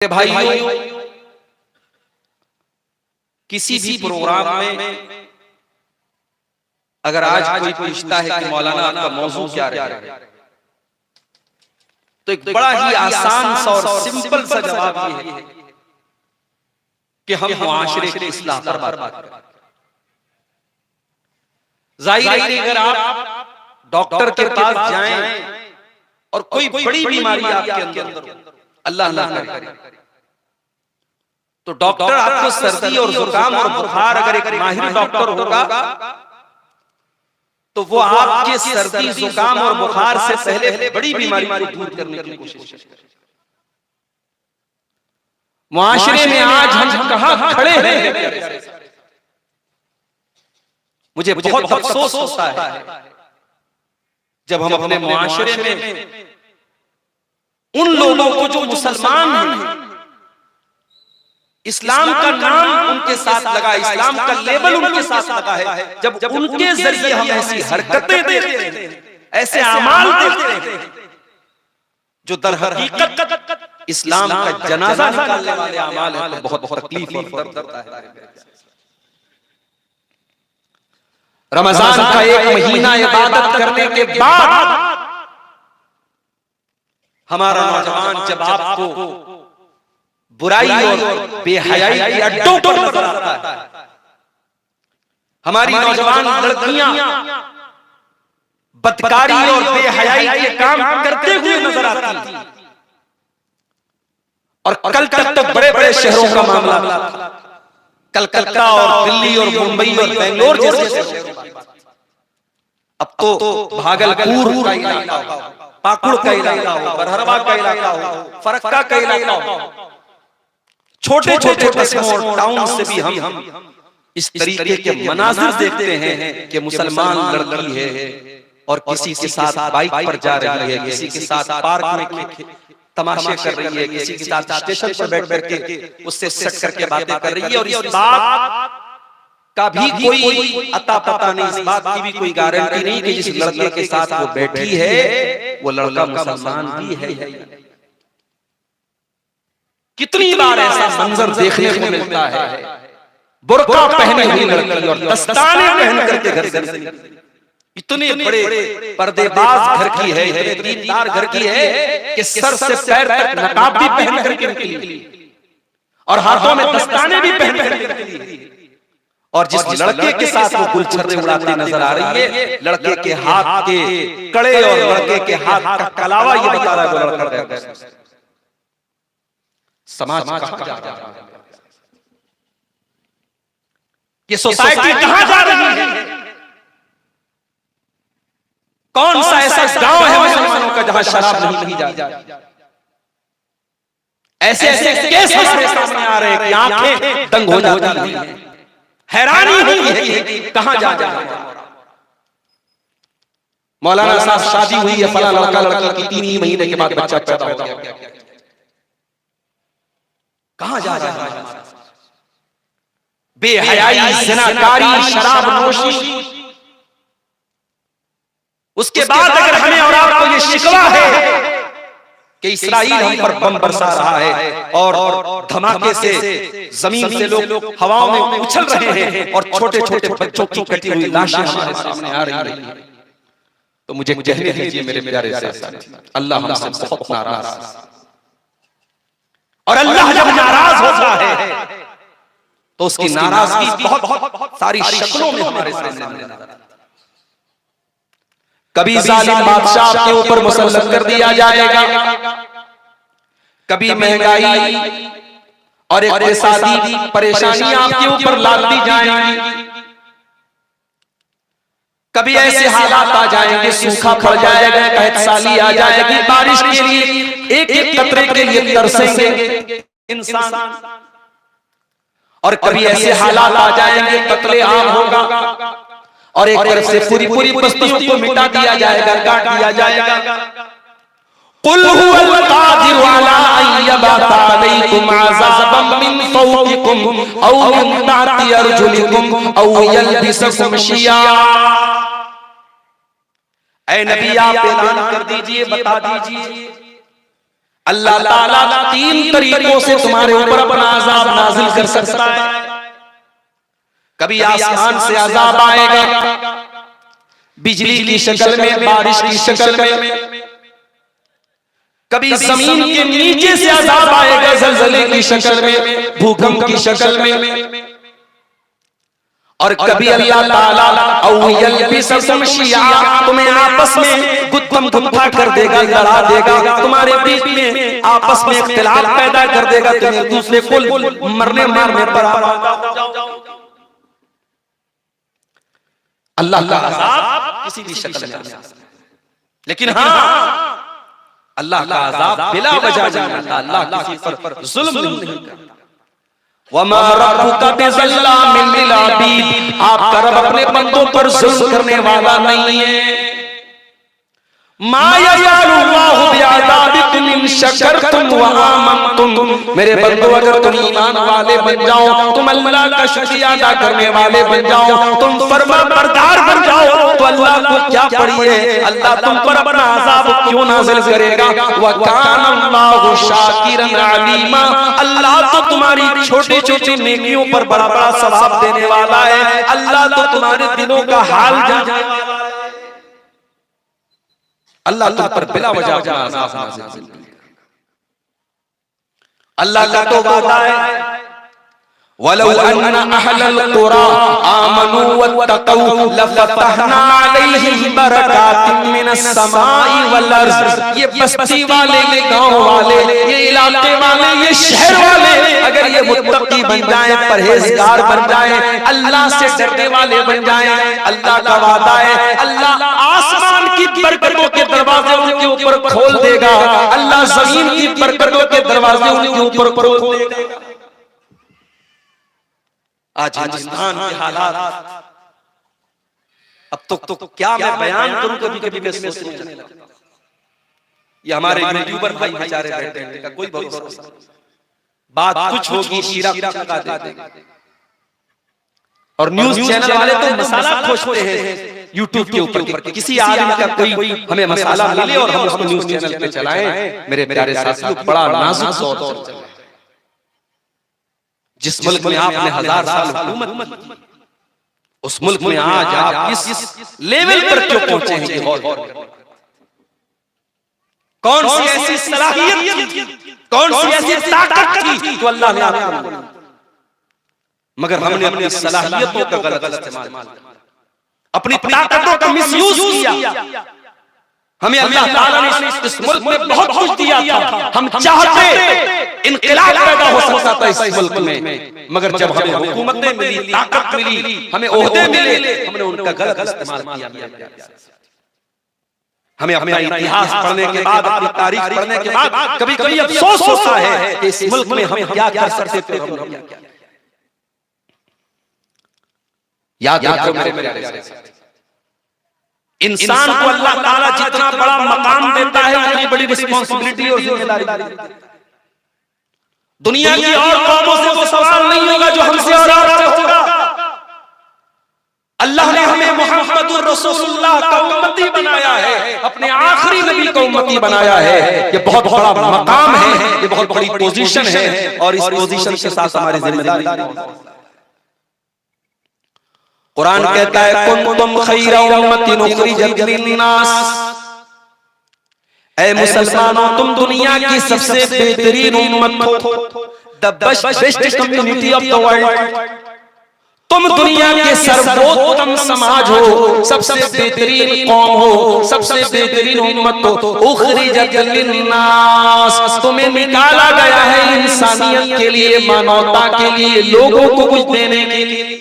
भाइयों, किसी भी प्रोग्राम में अगर आज कोई पूछता है कि मौलाना आपका मौजू क्या रहेगा, तो एक बड़ा ही आसान सा और सिंपल सा जवाब ये है कि हम मुआशरे की इस्लाह पर बात करें। जाहिर है अगर आप डॉक्टर के पास जाएं और कोई बड़ी बीमारी आपके अंदर अल्लाह ना करे, तो डॉक्टर आपको सर्दी और जुकाम और बुखार, अगर एक माहिर डॉक्टर होगा तो वो आपके सर्दी जुकाम और बुखार से पहले बड़ी बीमारी को दूर करने की कोशिश करेगा। मुआशरे में आज हम कहां खड़े हैं, मुझे बहुत अफसोस होता है जब हम अपने मुआशरे में उन लोगों को जो मुसलमान हैं, इस्लाम का नाम उनके साथ लगा, इस्लाम का लेबल उनके साथ लगा है, जब उनके जरिए हम ऐसी हरकतें देखते हैं, ऐसे अमाल देखते हैं जो दर हकीकत इस्लाम का जनाजा निकालने वाले अमाल हैं, तो बहुत तकलीफ और दर्द होता है। रमजान का एक महीना इबादत करने के बाद हमारा नौजवान जब आपको बुराई और बेहयाई के अड्डों पर नजर आता है, हमारी नौजवान लड़कियां बदकारी और बेहयाई के काम करते हुए नजर आती हैं, और कल तक तो बड़े बड़े शहरों का मामला था, कलकत्ता और दिल्ली और मुंबई और बेंगलोर जैसे शहरों, अब तो भागलपुर का इलाका हो, पाकुड़ का इलाका हो, बरहरवा का इलाका हो, फरक्का का इलाका हो, छोटे छोटे कस्बों और टाउन से भी हम इस तरीके के मनाज़िर देखते हैं कि मुसलमान लड़की है और किसी के साथ बाइक पर जा रही है, किसी के साथ पार्क में तमाशे कर रही है, किसी के साथ स्टेशन पर बैठ करके उससे सट करके बातें कर रही है, और इस बात का भी कोई अता पता नहीं, इस बात की भी कोई गारंटी नहीं कि जिस लड़के के साथ वो बैठी है वो लड़का मुसलमान भी है। कितनी बार ऐसा मंजर देखने को मिलता है, बुर्का पहने हुई लड़की और दस्ताने पहन करके घर से, इतने बड़े पर्देबाज घर की है, इतने दीनदार घर की है कि सर से पैर तक नकाब भी पहन करके निकली और हाथों में दस्ताने भी पहन करके निकली, और जिस लड़के के साथ वो गुलछर्रे उड़ाती नजर आ रही है, लड़के के हाथ के कड़े और लड़के के हाथ का कलावा ये बता रहा है वो लड़का है। समाज कहां जा रहा है, ये सोसाइटी कहां जा रही है, कौन सा ऐसा गांव है मुसलमानों का जहां शराब नहीं पी जाती। ऐसे ऐसे केस हमारे सामने आ रहे हैं कि आंखें दंग हो जाती हैं, हैरानी हुई है कि कहां जा रहा है। मौलाना साहब शादी हुई है, फला लड़का लड़की की 3 ही महीने के बाद बच्चा पैदा हो गया, कहां जा रहा है। बेहयाई, ज़िनाकारी, शराब नोशी, उसके बाद अगर हमें और आपको ये शिकवा है कि इसराइल हम पर बम बरसा रहा है और धमाके से जमीन से लोग हवाओं में उछल रहे हैं और छोटे छोटे बच्चों की कटी हुई लाशें हमारे सामने आ रही हैं, तो मुझे कहने दीजिए मेरे प्यारे साथी, अल्लाह हमसे बहुत नाराज है, और अल्लाह जब नाराज होता है तो उसकी नाराजगी बहुत सारी शक्लों में हमारे सामने आता है। कभी जालिम बादशाह के ऊपर मुसल्लत कर दिया जाएगा, कभी महंगाई और इक़्तिसादी परेशानी आपके ऊपर लाद दी जाएंगी, कभी ऐसे हालात आ जाएंगे, सूखा पड़ जाएगा, कहतसाली आ जाएगी, बारिश के लिए एक एक कतरे के लिए तरसेंगे इंसान, और कभी ऐसे हालात आ जाएंगे कत्ले आम होगा और एक तरफ से पूरी पूरी बस्तियों को मिटा दिया जाएगा, काट दिया जाएगा। कुल हुवल कादिरु अला अन यबअसा अलैकुम अज़ाबम मिन फौकिकुम औ मिन तहति अर्जुलिकुम औ यल्बिसकुम शिया। ऐ नबी आप ऐलान कर दीजिए, बता दीजिए, अल्लाह ताला 3 तरीकों से तुम्हारे ऊपर अपना अजाब नाजिल कर सकता है। कभी आसमान से अजाब आएगा, बिजली की शक्ल में, बारिश की शक्ल में, कभी जमीन के नीचे से अजाब आएगा ज़लज़ले की शक्ल में, भूकंप की शक्ल में, और कभी अल्लाह ताला तुम्हें आपस में गुत्थम गुत्था कर देगा, लड़ा देगा, तुम्हारे बीच में आपस में इख्तिलाफ पैदा कर देगा, तुम्हें एक दूसरे को मरने मारने पर अल्लाह का अज़ाब किसी भी शक्ल में आ सकता है। लेकिन हाँ, अल्लाह का अज़ाब बिला वजह नहीं आता, अल्लाह किसी पर जुल्म नहीं करता। वमा रब्बुका बिज़ल्लामिल लिल अबीद, आपका रब अपने बंदों पर जुल्म करने वाला नहीं है। मा यज़ालुल्लाहु बिअज़ाबिकुम इन शकरतुम व आमनतुम, मेरे बंदो अगर तुम ईमान वाले बन जाओ, तुम अल्लाह का शुक्रिया अदा करने वाले बन जाओ, तुम फरमाबरदार बन जाओ, तो अल्लाह को क्या पड़ी है, अल्लाह तुम पर अपना अज़ाब क्यों नाज़िल करेगा। व कान अल्लाहु शाकिरन अलीमा, अल्लाह तो तुम्हारी छोटी छोटी नेकियों पर बड़ा बड़ा सवाब देने वाला है, अल्लाह तो तुम्हारे दिलों का हाल जानने वाला है। अल्लाह तुम पर बिला वजह अपना अज़ाब नाज़िल करेगा। अल्लाह का तो वादा है, वलौ अन्ना अहलल कुरा आमनू वत्तक़ौ लफ़तहना अलैहिम बरकातिन मिनस समाई वल अर्ज़। ये बस्ती वाले, ये गांव वाले, ये इलाके वाले, ये शहर वाले अगर ये मुत्तकी बन जाएं, परहेजगार बन जाएं, अल्लाह से डरने वाले बन जाएं, अल्लाह का वादा है अल्लाह आसमान की बरकतों के दरवाजे उनके ऊपर खोल देगा, अल्लाह जमीन की बरकतों के दरवाजे उनके ऊपर खोल देगा। आज हिंदुस्तान के हालात, अब तो क्या मैं बयान करूं, कभी कभी मैं सोचने लगता हूं, ये हमारे यूट्यूबर भाई बेचारे बैठे हैं, इनका कोई भरोसा नहीं, बात कुछ होगी शीरा लगा देंगे, और न्यूज़ चैनल वाले तो मसाला खोजते हैं यूट्यूब के ऊपर, किसी आदमी का कोई हमें मसाला मिले और हम उसको न्यूज़ चैनल पे चलाएं। मेरे प्यारे साथियों, बड़ा नाजुक दौर चल रहा है। जिस मुल्क में आपने 1000 साल हुकूमत की, उस मुल्क में आज आप इस लेवल पर क्यों पहुंचे हैं? कौन सी ऐसी सलाहियत थी, कौन सी ऐसी ताकत थी जो अल्लाह ने आपको, मगर हमने अपनी सलाहियतों का गलत इस्तेमाल, अपनी ताकतों का मिसयूज किया। हमें अल्लाह ताला ने इस मुल्क में बहुत कुछ दिया था, हम चाहते इनकलाब पैदा हो सकता था इस मुल्क में, मगर जब हमें हुकूमतें मिली, ताकत मिली, हमें ओहदे मिले, हमने उनका गलत इस्तेमाल किया। हमें अपना इतिहास पढ़ने के बाद, अपनी तारीख पढ़ने के बाद कभी कभी अफसोस होता है कि इस मुल्क में हम क्या कर सकते थे। याद रखो मेरे प्यारे, इंसान को अल्लाह ताला जितना बड़ा मकाम देता है, उतनी बड़ी रिस्पांसिबिलिटी और जिम्मेदारी देता है। दुनिया की और कौमों से वो सवाल नहीं होगा जो हमसे और होगा। अल्लाह ने हमें मुहम्मदुर रसूलुल्लाह का उम्मती बनाया है, अपने आखिरी नबी का उम्मती बनाया है। ये बहुत बड़ा मकाम है, ये बहुत बड़ी पोजीशन है, और इस पोजीशन के साथ हमारी जिम्मेदारी। कुरान कहता है कुंतुम खैरा उम्मतिन उखरिजत लिन्नास, ऐ मुसलमानों तुम दुनिया की सबसे बेहतरीन उम्मत हो, the best community of the world. तुम दुनिया के सर्वोत्तम समाज हो, सबसे बेहतरीन कौम हो, सबसे बेहतरीन उम्मत हो। उखरिजत लिन्नास, तुम्हें निकाला गया है इंसानियत के लिए, मानवता के लिए, लोगों को कुछ देने के लिए।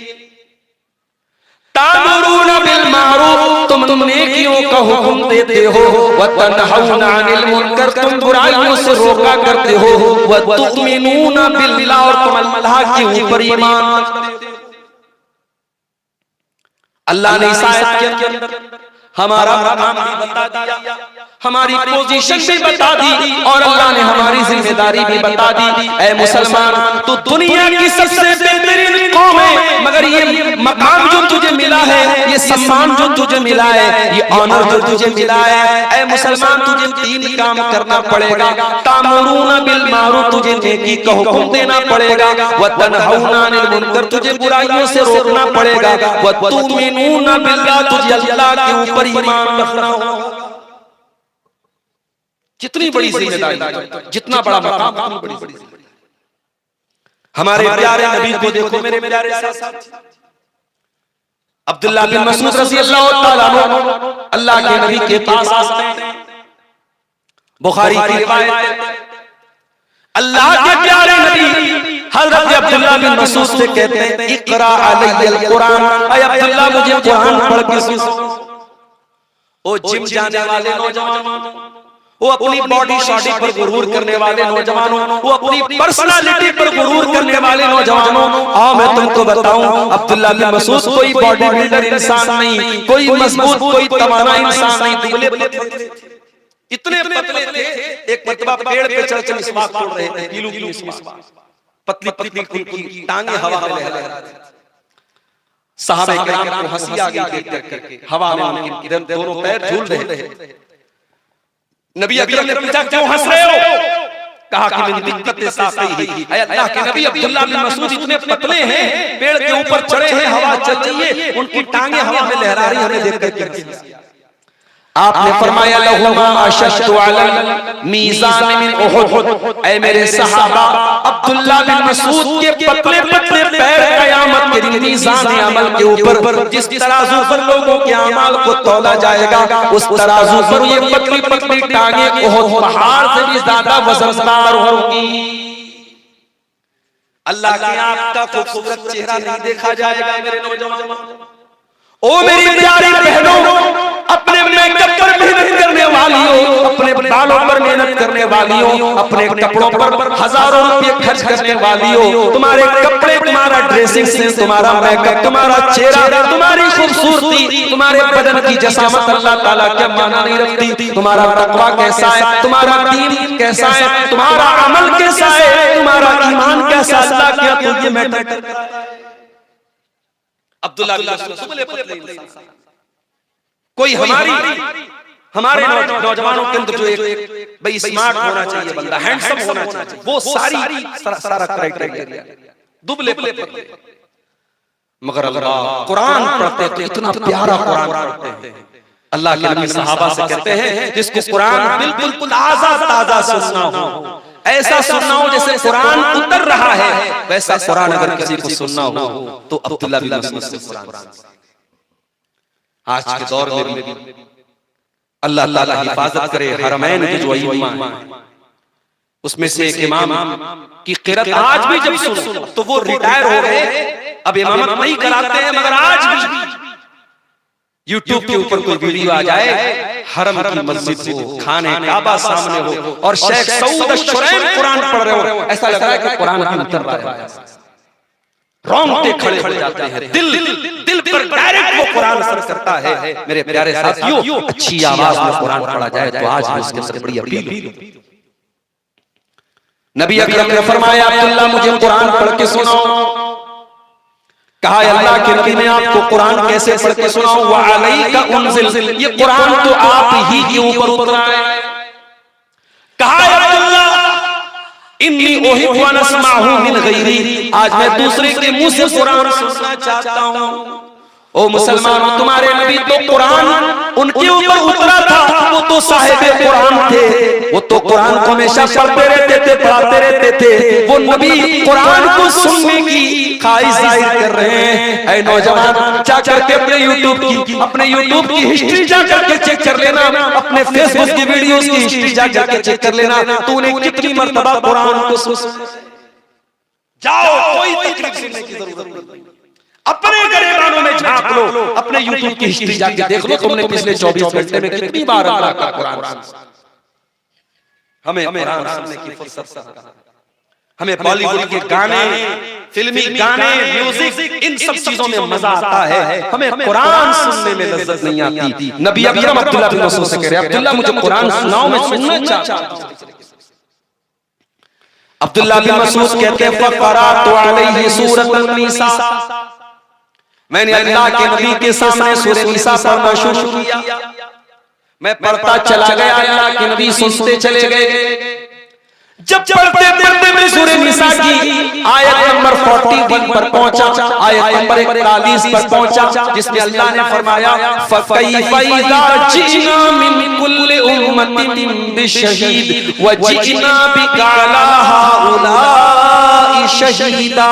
तामुरूना बिल मारूफ, तुम नेकियों का हुक्म देते हो, व तनहौना अनिल मुनकर, तुम बुराइयों से रोका करते हो, व तुमिनूना बिल्लाह, और तुम अल्लाह के ऊपर ईमान रखते हो। अल्लाह ने इस आयत के अंदर हमारा मकाम भी बता दिया, हमारी पोजीशन भी बता दी, और अल्लाह ने हमारी जिम्मेदारी भी बता दी। ऐ मुसलमान, तू दुनिया की सबसे बेहतरीन कौम है, मगर ये मकाम जो तुझे मिला है, ये सम्मान जो तुझे मिला है, ये ऑनर जो तुझे मिला है, ऐ मुसलमान तुझे 3 काम करना पड़ेगा। तामुरूना बिल मारूफ, तुझे नेकी का हुक्म देना पड़ेगा। व तनहौना अनिल मुनकर, तुझे बुराइयों से रोकना पड़ेगा। व तुमिनूना बिल्लाह, तुझे अल्लाह के ऊपर ईमान रखना होगा। कितनी बड़ी जिम्मेदारी, जितना बड़ा मकाम उतनी बड़ी जिम्मेदारी। हमारे प्यारे नबी को देखो मेरे प्यारे साथी, अब्दुल्लाह बिन मसूद रज़ी अल्लाह तआला अन्हु अल्लाह के नबी के पास आते हैं। बुखारी की रिवायत है, अल्लाह के प्यारे नबी हजरत अब्दुल्लाह बिन मसूद से कहते हैं, इक़रा अलैयल कुरान, ऐ अब्दुल्लाह मुझे कुरान पढ़ के सुनाओ। ओ जिम जाने वाले नौजवानों, वो अपनी बॉडी शॉडी पर गुरूर करने वाले नौजवानों, वो अपनी पर्सनालिटी पर गुरूर करने वाले नौजवानों, आओ मैं तुमको बताऊं, अब्दुल्लाह बिन मसूद कोई बॉडी बिल्डर इंसान नहीं, कोई मजबूत, कोई तवाना इंसान नहीं, दुबले पतले थे, इतने पतले थे। एक मरतबा पेड़ पे चढ़ कर मिसवाक तोड़ रहे थे, किलो किलो मिसवाक, पतली पतली उनकी टांगे हवा में लहरा रही थी। सहाबा किराम को हंसी आ गई देख करके, हवा में उनके दोनों पैर झूल रहे थे। नबी अकरम ने पूछा, क्यों हंस रहे हो? कहा कि मेरी दिक्कत साथ ही है। ऐ अल्लाह के नबी, अब्दुल्लाह बिन मसूद इतने पतले हैं, पेड़ के ऊपर चढ़े हैं, हवा चल रही है, उनकी टांगे हवा में लहरा रही, हमें देख कर आपने फरमाया, लहुमा अशद्दु अलल मीज़ान मिन उहुद। ऐ मेरे सहाबा, अब्दुल्लाह बिन मसूद के पतले पतले पैर क़यामत के दिन मीज़ान अमल के ऊपर, जिस तराजू पर लोगों के अमाल को तौला जाएगा, उस तराजू पर ये पतली पतली टांगे उहुद पहाड़ से भी ज्यादा वजनदार होंगी। अल्लाह के आपका खूबसूरत चेहरा नहीं देखा जाएगा मेरे नौजवानों। ओ मेरी प्यारी बहनों, अपने मेकअप पर मेहनत करने वालियों, अपने बालों पर मेहनत करने वालियों, अपने कपड़ों पर हजारों रुपए खर्च करने वालियों, तुम्हारे कपड़े, तुम्हारा ड्रेसिंग सेंस, तुम्हारा मेकअप, तुम्हारा चेहरा, तुम्हारी खूबसूरती, तुम्हारे बदन की जसामत अल्लाह ताला क्या माना नहीं रखती। तुम्हारा तकवा कैसा है, तुम्हारा दीन कैसा है, तुम्हारा अमल कैसा है, तुम्हारा ईमान कैसा, अल्लाह क्या तो ये मैटर करता है। अब्दुल्लाह बिन मसूद दुबले पतले इंसान, कोई हमारे नौजवानों के अंदर जो एक भाई स्मार्ट होना चाहिए, बंदा हैंडसम होना चाहिए, वो सारा क्राइटेरिया, दुबले पतले, मगर अल्लाह कुरान पढ़ते तो इतना प्यारा कुरान पढ़ते हैं। अल्लाह के नबी सहाबा से कहते हैं, जिसको कुरान बिल्कुल ताजा सुनना हो, ऐसा सुनना हो जैसे कुरान उतर रहा है, वैसा कुरान अगर किसी को सुनना हो तो अब्दुल्लाह बिन मसूद से कुरान। आज के दौर में भी अल्लाह ताला हिफाजत करे, हरमैन के जो इमाम है उसमें से एक इमाम की क़िरात आज भी जब सुनो तो वो रिटायर हो गए, अब इमामत नहीं कराते हैं, मगर आज भी यूट्यूब के ऊपर कोई वीडियो आ जाए, हरम की मस्जिद हो, खाने काबा सामने हो और शेख सऊद अश-शुरैम कुरान पढ़ रहे हो, ऐसा लग रहा है कि कुरान की उतर रहा है, रोंगटे खड़े हो जाते हैं, दिल पर डायरेक्ट वो कुरान असर करता है। मेरे प्यारे साथियों, अच्छी आवाज में कुरान पढ़ा जाए तो आज भी उसके अंदर बड़ी अपील। नबी अकरम ने फरमाया, अब्दुल्लाह मुझे कुरान पढ़ के सुनाओ। कहा अल्लाह के नबी ने आपको कुरान कैसे पढ़ के सुनाऊं? व अलैका उनज़िल, ये कुरान तो आप ही के ऊपर उतरा है। कहा अब्दुल्लाह इन्नी उहिब्बु अन अस्मअहु मिन गैरी, आज मैं दूसरे के मुंह से कुरान सुनना चाहता हूं। ओ मुसलमानों, तुम्हारे नबी तो कुरान उनके ऊपर उतरा था, वो तो साहिबे कुरान थे, वो तो कुरान को हमेशा पढ़ते रहते थे, पढ़ाते रहते थे। वो नबी कुरान को सुनने की ख्वाहिश जाहिर कर रहे हैं। ऐ नौजवान, जाकर के अपने यूट्यूब की हिस्ट्री जाकर के चेक कर लेना, अपने फेसबुक की वीडियोस की हिस्ट्री जाकर के चेक कर लेना, तूने कितनी मर्तबा कुरान को सुना। जाओ, कोई तकलीफ सुनने की जरूरत नहीं, अपने गरेबानों में झांक लो, अपने यूट्यूब की हिस्ट्री जाके देख लो, तुमने पिछले 24 घंटे में कितनी बार अल्लाह का कुरान सुना। हमें कुरान सुनने की फुर्सत, हमें बॉलीवुड के गाने, फिल्मी गाने, म्यूजिक, इन सब चीजों में मजा आता है, हमें कुरान सुनने में लज्जत नहीं आती। नबी अकरम अब्दुल्लाह बिन मसूद से कह रहे हैं, अब्दुल्लाह मुझे कुरान सुनाओ, मैं सुनना चाहता हूं। अब्दुल्लाह बिन मसूद कहते हैं फ़क़रातु अलैहि सूरतुन निसा, मैंने अल्लाह के नबी के सामने सूरह निसा पढ़ना शुरू किया। मैं पढ़ता चला गया, अल्लाह के नबी सुनते चले गए। जब पढ़ते पढ़ते मैं सूरह निसा की आयत नंबर 41 पर पहुंचा, आयत नंबर 41 पर पहुंचा, जिसमें अल्लाह ने फरमाया फ़कैफ़ा इज़ा जिना मिन कुल्लि उम्मतिन बिशहीद व जिना बिका अला हाउलाई शहीदा।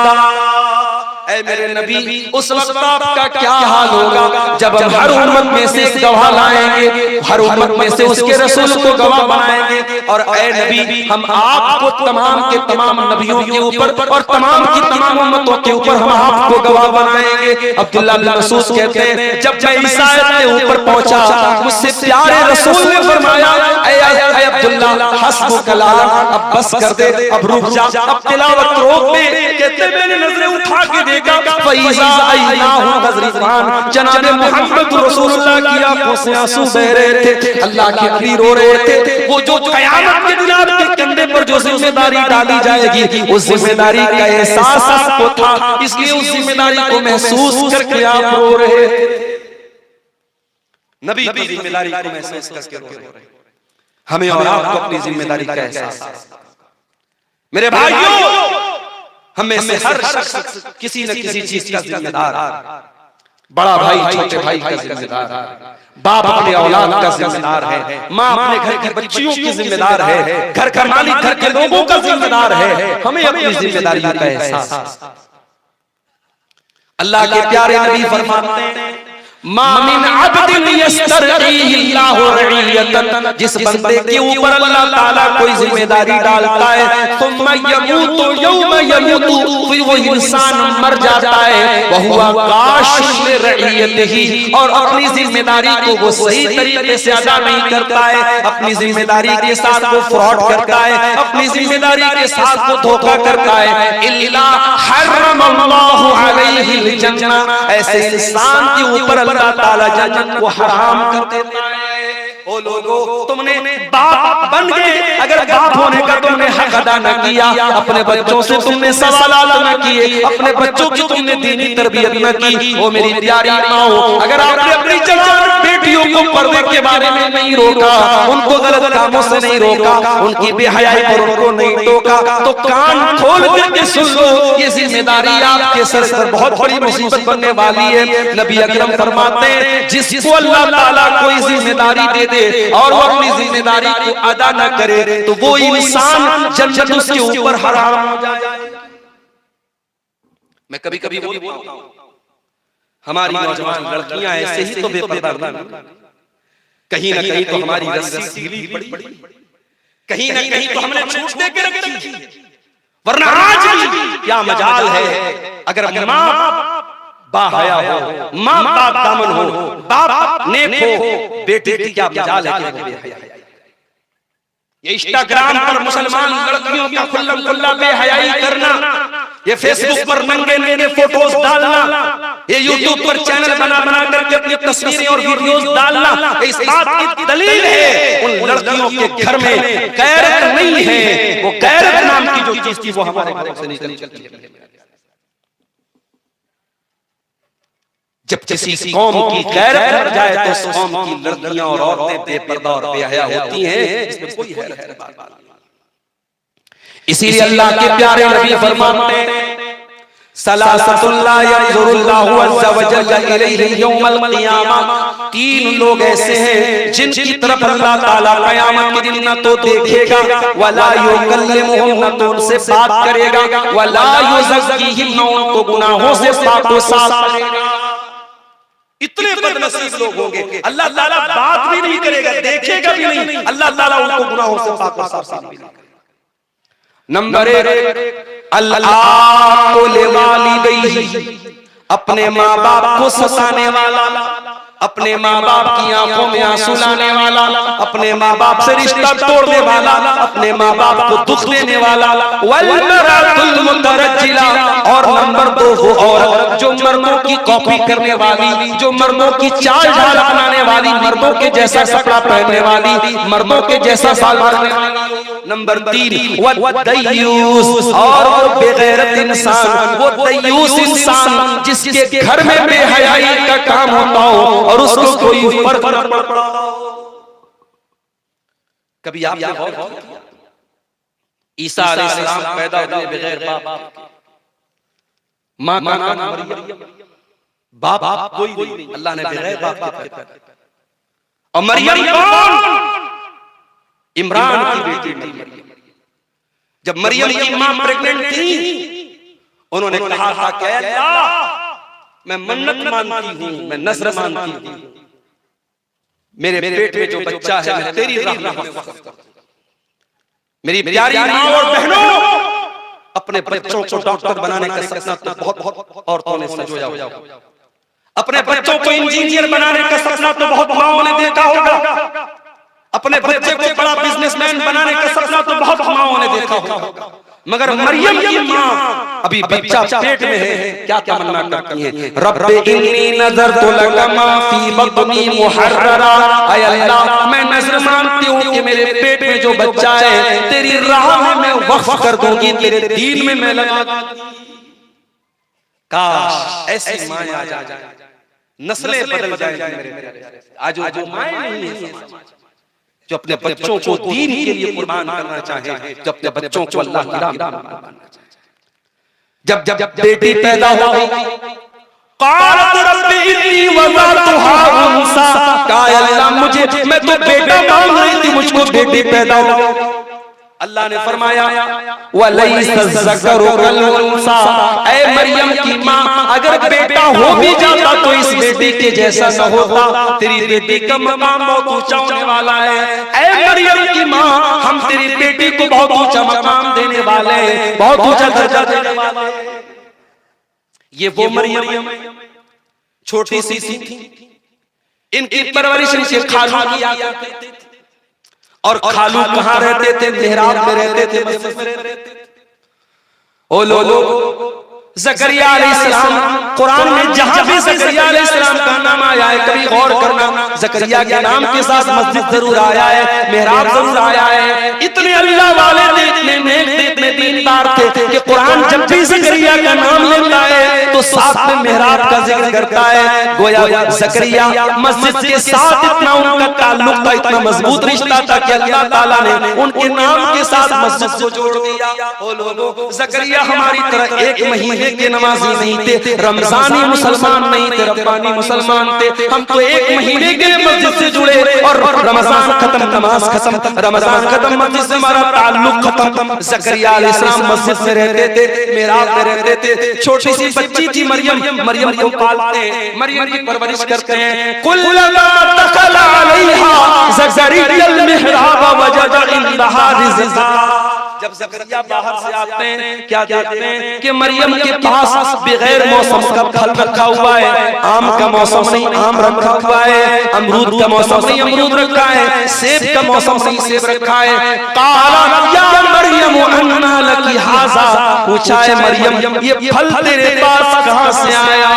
ऐ मेरे नबी, उस वक्त आपका क्या हाल होगा जब हम हर उम्मत में से एक गवाह लाएंगे, हर उम्मत में से उसके रसूल को गवाह बनाएंगे। और ऐ नबी, हम आपको तमाम के तमाम नबियों के ऊपर और तमाम की तमाम उम्मतों के ऊपर हम आपको गवाह बनाएंगे। अब्दुल्लाह बिन मसूद कहते हैं जब मैं इस आयत के ऊपर पहुंचा, मुझसे प्यारे रसूल ने फरमाया ऐ अब्दुल्लाह हस्बुक अल-आन, अब बस कर दे, अब रुक जा, अब तिलावत रोक दे। कहते मैंने नजरें उठा के फैज़ा आइनाहु ग़ज़रीफ़ान, जनाब मुहम्मद रसूलुल्लाह की आंखों से आंसू बह रहे थे, अल्लाह के नबी रो रहे थे। वो जो क़यामत के दिन आपके कंधे पर जो जिम्मेदारी डाली जाएगी, उस जिम्मेदारी का एहसास आपको था, इसलिए उस जिम्मेदारी को महसूस करके आप रो रहे थे। नबी की जिम्मेदारी को महसूस करके रो रहे हैं। हमें और आपको अपनी जिम्मेदारी का एहसास। मेरे भाइयों, हमें से हर शख्स किसी न किसी चीज का जिम्मेदार, बड़ा भाई छोटे भाई का जिम्मेदार, बाप अपने औलाद का जिम्मेदार है, माँ अपने घर की बच्चियों की जिम्मेदार है, घर का मालिक घर के लोगों का जिम्मेदार है। हमें अपनी जिम्मेदारी का एहसास। अल्लाह के प्यारे नबी फरमाते हैं मा मिन अब्दिन यस्तरईहिल्लाहु रईयतन, जिस बंदे के ऊपर अल्लाह ताला कोई जिम्मेदारी डालता है, सुम्मा यमूतु यौमा यमूतु, फिर वो इंसान मर जाता है, वहुवा काशिफ लिरईयतिही, और अपनी जिम्मेदारी को वो सही तरीके से अदा नहीं करता है, अपनी जिम्मेदारी के साथ वो फ्रॉड करता है, अपनी जिम्मेदारी के साथ वो धोखा करता है, इल्ला हर्रमल्लाहु अलैहिल जन्नह, ऐसे इंसान के ऊपर अल्लाह ताला जन्नत को हराम कर देता है। ओ लोगों, तुमने बाप बन गए, अगर बाप होने का तुमने हक अदा न किया, अपने बच्चों से तुमने सवालात न किए, अपने बच्चों की तुमने दीनी तरबियत न की, ओ मेरी प्यारी माँ, अगर आपने अपनी जवान बेटियों को पर्दे के बारे में नहीं रोका, उनको गलत कामों से नहीं रोका, उनकी बेहयाई पर उनको नहीं टोका, तो कान खोल करके सुन लो, ये जिम्मेदारी आपके सर पर बहुत बड़ी मुसीबत बनने वाली है। नबी अकरम फरमाते हैं जिसको अल्लाह ताला कोई जिम्मेदारी दे और वो अपनी जिम्मेदारी को अदा न करे, तो वो इंसान जन्नत उसके ऊपर हराम हो जाए। मैं कभी कभी बोलता हूं, हमारी नौजवान लड़कियां ऐसे ही तो बेपर्दा, कहीं ना कहीं तो हमारी रस्सी ढीली पड़ी, कहीं ना कहीं तो हमने छूट दे के रखी, वरना आज भी क्या मजाल है अगर माँ बाहया हो, माँ बाप दामन हो, बाप नेक हो, बेटे की क्या मजाल है। ये इंस्टाग्राम पर मुसलमान लड़कियों का खुल्लम खुल्ला बेहयाई करना, ये फेसबुक पर नंगे नंगे फोटोज डालना, ये यूट्यूब पर चैनल बना बना करके अपनी तस्वीरें और वीडियोस डालना, इस बात की दलील है उन लड़कियों के घर में गैरत नहीं है। वो गैरत नाम की जो चीज थी वो हमारे घरों से निकल चुकी है। जब किसी कौम की गैरत मर जाए तो उस कौम की लड़कियां और औरतें बेपर्दा और बेहया होती हैं, इसमें कोई हैरत की बात नहीं। इसीलिए अल्लाह के प्यारे नबी फरमाते हैं सलासतुल ला यंजुरुल्लाहु अज़्ज़ा व जल्ला इलैहिम यौमल क़ियामा, तीन लोग ऐसे हैं जिनकी तरफ अल्लाह ताला क़यामत के दिन न तो देखेगा, वला युकल्लिमुहुम, न तो उनसे बात करेगा, वला युज़क्कीहिम, न उनको गुनाहों से पाक व साफ करेगा। इतने बदनसीब लोग होंगे, अल्लाह ताला बात भी नहीं करेगा, देखेगा भी नहीं, अल्लाह ताला उनको गुनाहों से पाक व साफ करेगा। नंबर 1, अल्लाह लिवालिदैहि, अपने माँ बाप को सताने वाला, अपने माँ बाप की आंखों में आंसू लाने वाला, अपने माँ बाप से रिश्ता तोड़ने वाला, अपने माँ बाप को दुख देने वाला। वल्मरातुल मुतरज्जिला, और नंबर 2 वो औरत जो मर्दों की कॉपी करने वाली, जो मर्दों की चाल ढाल अपनाने वाली, मर्दों के जैसा कपड़ा पहनने वाली, मर्दों के जैसा साल करने वाली। नंबर 3 वद्दयूस, और वो बेगैरत इंसान, वो दयूस इंसान जिसके घर में बेहयाई का काम होता हो और उसको कोई फर्क न पड़ता। कभी आपने गौर किया ईसा अलैहिस्सलाम पैदा हुए बगैर बाप, मां का नाम मरियम, बाप कोई नहीं, अल्लाह ने बगैर बाप के पैदा किया। और मरियम कौन? इमरान की बेटी मरियम। जब मरियम की मां प्रेग्नेंट थी, उन्होंने कहा था कि अल्लाह, मैं मन्नत मानती हूं, मैं नज़र मानती हूं, मेरे पेट में जो बच्चा है मैं तेरी राह में वक्फ करता हूं। मेरी प्यारी मां और बहनों, अपने बच्चों को डॉक्टर बनाने का सपना तो बहुत औरतों ने संजोया होगा, अपने बच्चों को इंजीनियर बनाने का सपना तो बहुत माओं ने देखा होगा, अपने बच्चे को बड़ा बिजनेसमैन बनाने का सपना तो बहुत माओं ने देखा होगा। मगर मरियम की मां अभी बच्चा पेट में है, क्या क्या मन्ना करती है? रब्बे इन्नी नज़रतु लका मा फी बत्नी मुहर्ररा, ऐ अल्लाह मैं नज़र मानती हूं कि मेरे पेट में जो बच्चा है तेरी राह में मैं वक्फ कर दूंगी, तेरे दीन में मैं लगा दूंगी। काश ऐसी मां आ जाए, नस्लें बदल जाएंगी मेरे प्यारे। आज जो मां नहीं है जो अपने बच्चों को दीन के लिए कुर्बान करना चाहे, जो अपने बच्चों को अल्लाह की राह में करना चाहे। जब बेटी पैदा हो गई, क़ालत रब्बी इन्नी वज़अतुहा उन्सा, कहा अल्लाह मुझे, मैं तो बेटा मांग रही थी, मुझको बेटी पैदा हो गई। अल्लाह ने फरमाया वलैसा ज़करु कल उन्सा, ऐ मरियम की मां, अगर बेटा हो भी जाता तो इस बेटी के जैसा न होता, तेरी बेटी का मकाम बहुत ऊंचा होने वाला है। ऐ मरियम की मां, हम तेरी बेटी को बहुत ऊंचा मकाम देने वाले हैं, बहुत ऊंचा दर्जा देने वाले हैं। ये वो मरियम छोटी सी थी, इनकी परवरिश इनके खालू किया करते थे, और खालू कहां रहते थे? मेहराब में रहते थे, मस्जिद में रहते थे। ओ लोगो, ज़करिया अलैहिस्सलाम, कुरान में जहां भी ज़करिया अलैहिस्सलाम का नाम आया है, कभी गौर करना, ज़करिया के नाम के साथ मस्जिद जरूर आया है, मेहराब जरूर आया है। इतने अल्लाह वाले थे, इतने नेक थे, इतने दीनदार थे कि कुरान जब भी ज़करिया का नाम लेता है तो साथ में मेहराब का जिक्र करता है। गोया ज़करिया मस्जिद के साथ इतना उनका ताल्लुक था, इतना मजबूत रिश्ता था कि अल्लाह ताला ने उनके नाम के साथ मस्जिद को जोड़ दिया। ओ लोगों, ज़करिया हमारी तरह एक महीने के नमाजी नहीं थे, रमजानी मुसलमान नहीं थे, रब्बानी मुसलमान थे। हम तो एक महीने के लिए मस्जिद से जुड़े, और रमजान खत्म, नमाज खत्म, रमजान खत्म, मस्जिद से हमारा ताल्लुक खत्म। ज़करिया अलैहिस्सलाम मस्जिद में रहते थे, मेहराब में रहते थे। छोटी सी बच्ची थी मरियम, मरियम को पालते हैं, मरियम की परवरिश करते हैं। कुल्लमा दखला अलैहा ज़करिया अल मिहराब वजद इंदहा रिज़्क़ा, जब ज़करिया बाहर से आते हैं क्या देखते हैं कि मरियम के पास बगैर मौसम का फल रखा हुआ है। आम का मौसम नहीं आम रखा हुआ है, अमरूद का मौसम नहीं अमरूद रखा है, सेब का मौसम नहीं सेब रखा है। क़ाला या मरियम अन्ना लकी हाज़ा, पूछा है मरियम ये फल तेरे पास कहां से आया?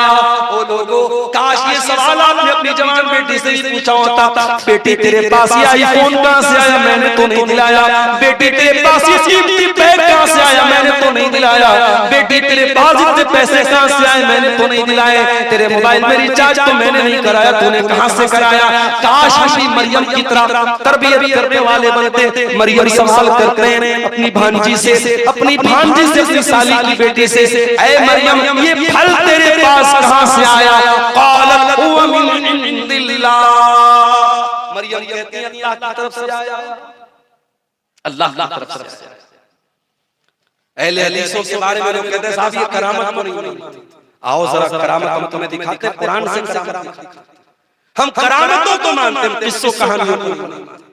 ओ लोगों, काश ये सवाल आपने अपनी जवान बेटी से ही पूछा होता। बेटी तेरे पास ये आईफोन कहां से आया? मैंने तो नहीं दिलाया। बेटी तेरे पास कीमती बैग कहां से आया? मैंने तो नहीं दिलाया। बेटी तेरे पास इतने पैसे कहां से आए? मैंने तो नहीं दिलाए। तेरे मोबाइल में रिचार्ज तो मैंने नहीं कराया, तूने कहां से कराया? काश हम मरियम की तरह तरबियत करने वाले बनते। मरियम सवाल करते हैं अपनी भांजी से, अपनी भांजी से, अपनी साली की बेटी से, ऐ मरियम ये फल तेरे पास कहां से आया? क़ालत हुवा मिन इंदिल्लाह, मरियम कहती है अल्लाह की तरफ से आया, अल्लाह की तरफ से आया। अहले हदीसों के बारे में लोग कहते हैं साहब ये करामत को नहीं मानते। आओ जरा करामत हम तुम्हें दिखाते हैं, कुरान से करामत दिखाते। हम करामतों को मानते हैं, किस्सों कहानियों को नहीं मानते।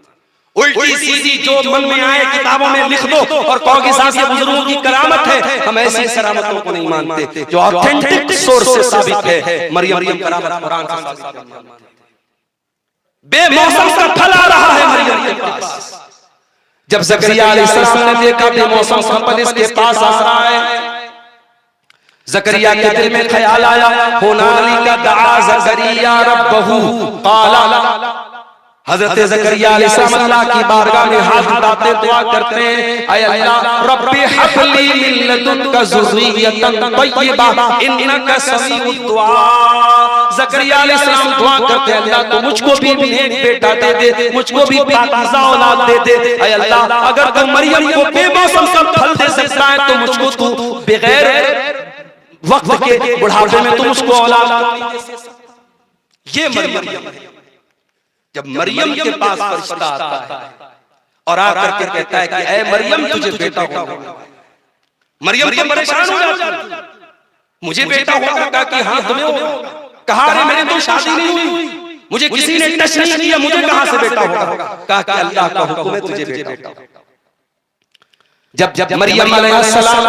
उल्टी सीधी जो मन में आए किताबों में लिख दो और कहो कि साहब ये बुजुर्गों की करामत है, हम ऐसी करामतों को नहीं मानते जो ऑथेंटिक सोर्स से साबित है। मरियम करामत कुरान से साबित है। बेमौसम का फल आ रहा है मरियम के पास। जब ज़करिया अलैहिस्सलाम ने देखा बेमौसम का फल इसके पास आ रहा है, ज़करिया के दिल में ख्याल आया, हुनालिका दआ ज़करिया रब्बहू क़ाला, हज़रत ज़करिया अलैहिस्सलाम अल्लाह की बारगाह में हाथ उठाते दुआ करते हैं, ऐ अल्लाह रब्बी हबली मिन लदुनका ज़ुर्रियतन तय्यबा इन्नका समीउद दुआ। ज़करिया अलैहिस्सलाम दुआ करते हैं, अल्लाह तो मुझको भी नेक बेटा दे दे, मुझको भी पाकीज़ा औलाद दे दे। ऐ अल्लाह अगर तू मरियम को बेमौसम का फल दे सकता है तो मुझको तू बगैर वक्त के बुढ़ापे में तुम उसको औलाद नहीं दे सकता। ये मरियम है। जब मरियम के पास फरिश्ता आता है और आकर के कहता है कि ऐ मरियम तुझे बेटा होगा, मरियम तो परेशान हो जाती है, मुझे बेटा होगा? कहा कि हाँ तुम्हें होगा। कहा अरे मेरी तो शादी नहीं हुई, मुझे किसी ने टच नहीं किया, मुझे कहां से बेटा होगा? कहा कि अल्लाह का हुक्म है तुझे बेटा होगा। जब मरियम अलैहिस्सलाम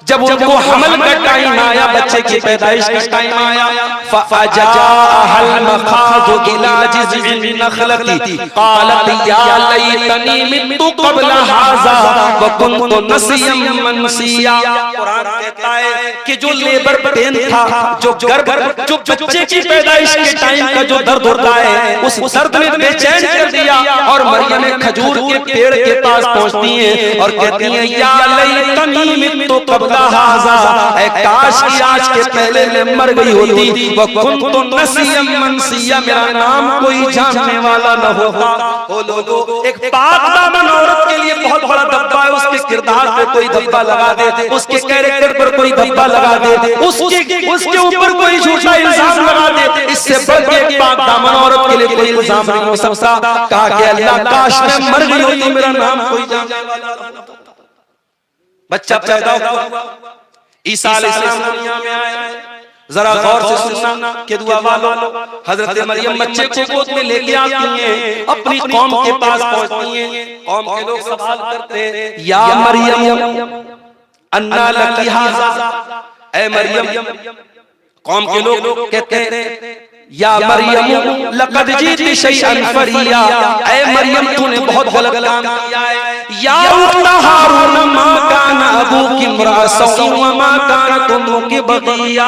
जब उनको हमल का टाइम आया, बच्चे की पैदाइश का टाइम आया, फअजाअहल मखाज़ु इला जिज़्इन नख़लती क़ालत या लैतनी मित्तु क़ब्ल हाज़ा व कुन्तु नसिय्यन मनसिया। कुरान कहता है कि जो लेबर पेन था, जो गर्भ, जो बच्चे की पैदाइश के टाइम का जो दर्द होता है, उस दर्द ने बेचैन कर दिया। और मरियम खजूर के पेड़ के पास पहुंचती हैं और कहती हैं या लैतनी मित्तु क़ब्ल हाज़ा, ऐ काश की आज के पहले मैं मर गई होती, व कुन्तु नसिय्यन मनसिया, मेरा नाम कोई जानने वाला न होता। ओ लोगों, एक पाक दामन औरत के लिए बहुत बड़ा धब्बा है, उसके किरदार पे कोई धब्बा लगा दे, उसके कैरेक्टर पर कोई धब्बा लगा दे, उसके ऊपर कोई झूठा इल्जाम लगा दे, इससे बढ़ के एक पाक दामन औरत के लिए कोई इल्जाम नहीं हो सकता। कहा कि अल्लाह काश मैं मर गई होती, मेरा नाम कोई जानने वाला न होता। बच्चा पैदा हुआ, ईसा अलैहिस्सलाम दुनिया में आए। जरा गौर से सुनना कि दुआ वालों, हजरत मरियम बच्चे को गोद में लेके आती हैं, अपनी कौम के पास पहुंचती हैं। कौम के लोग सवाल करते हैं या मरियम अन्ना लकी हाज़ा, ऐ मरियम। कौम के लोग कहते हैं या मरियम लक़द जीती शैअन फरिया, ऐ मरियम तूने बहुत गलत काम किया है। या उख्ता हारून मा काना अबूकी इम्रा सौइन व मा कानत उम्मुकी बग़िया,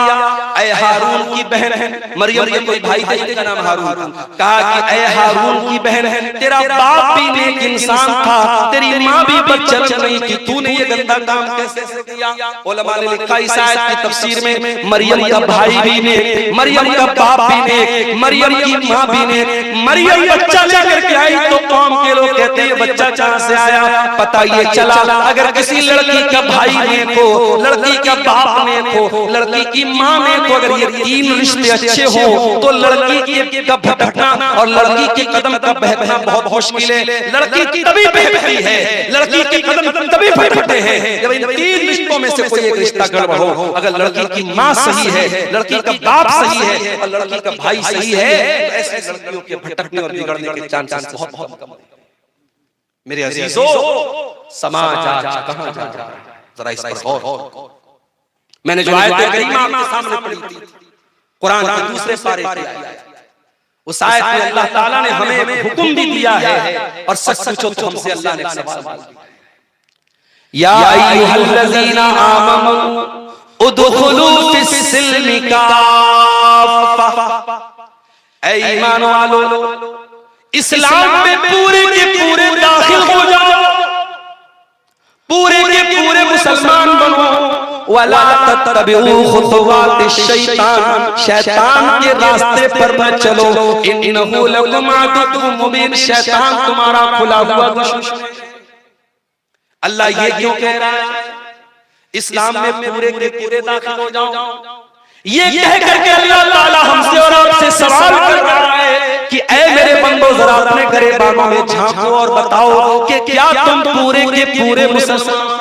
ऐ हारून की बहन है। मरियम के कोई भाई है जिसका नाम हारून। कहा कि ऐ हारून की बहन है, तेरा बाप भी नेक इंसान था, तेरी माँ भी बच्चा नहीं थी, तूने ये गंदा काम कैसे किया? उलमा ने लिखा इस आयत की तफसीर में मरियम का भाई भी नेक, मरियम का बाप भी नेक, मरियम की माँ भी नेक। मरियम बच्चा लेकर के आई तो कौम के लोग कहते हैं बच्चा कहां से आया? पता ये चला अगर किसी लड़की का भाई नेक हो, लड़की का बाप नेक हो, लड़की की माँ नेक हो, अगर ये तीन रिश्ते अच्छे हो तो लड़की का भटकना और लड़की के कदम का बहकना बहुत मुश्किल है। लड़की तभी बहकती है, लड़की के कदम तभी भटकते हैं जब इन तीन रिश्तों में से कोई एक रिश्ता गड़बड़ हो। अगर लड़की की माँ सही है, लड़की का बाप सही है और लड़की का भाई सही है, तो ऐसी लड़कियों के भटकने और बिगड़ने के चांसेस बहुत कम है। मेरे अजीजों, समाज आज कहां जा रहा है, जरा इस पर गौर। मैंने जो आयत करीमा आपके सामने पढ़ी थी, कुरान के दूसरे पारे की आयत, उस आयत में अल्लाह ताला ने हमें हुक्म भी दिया है और सच पूछो तो हमसे अल्लाह ने सवाल किया, या अय्युहल्लज़ीना आमनू उदखुलू फिस्सिल्मि काफ़ा, ऐ ईमान वालों इस्लाम में पूरे के पूरे दाखिल हो जाओ, पूरे के पूरे मुसलमान बनो। वला तत्तबिउ खुतवातिश शैतान, शैतान के रास्ते पर मत चलो, इन्नहु लकुम अदुव्वुम मुबीन, शैतान तुम्हारा खुला हुआ दुश्मन है। अल्लाह ये क्यों कह रहा है? इस्लाम में पूरे के पूरे दाखिल हो जाओ, ये कह करके अल्लाह ताला हमसे और आपसे सवाल कर रहा है कि ऐ मेरे बंदो जरा अपने गरेबानों में झांको और बताओ कि क्या तुम पूरे के पूरे मुसलमान?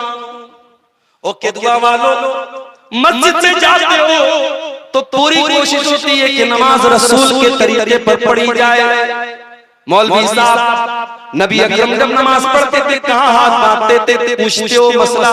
ओ के दुआ वालों, मस्जिद में जाते हो तो पूरी कोशिश होती है कि नमाज रसूल के तरीके पर पढ़ी जाए। मौलवी साहब, नबी अकरम जब नमाज पढ़ते थे कहाँ हाथ बांधते थे? पूछते हो मसला,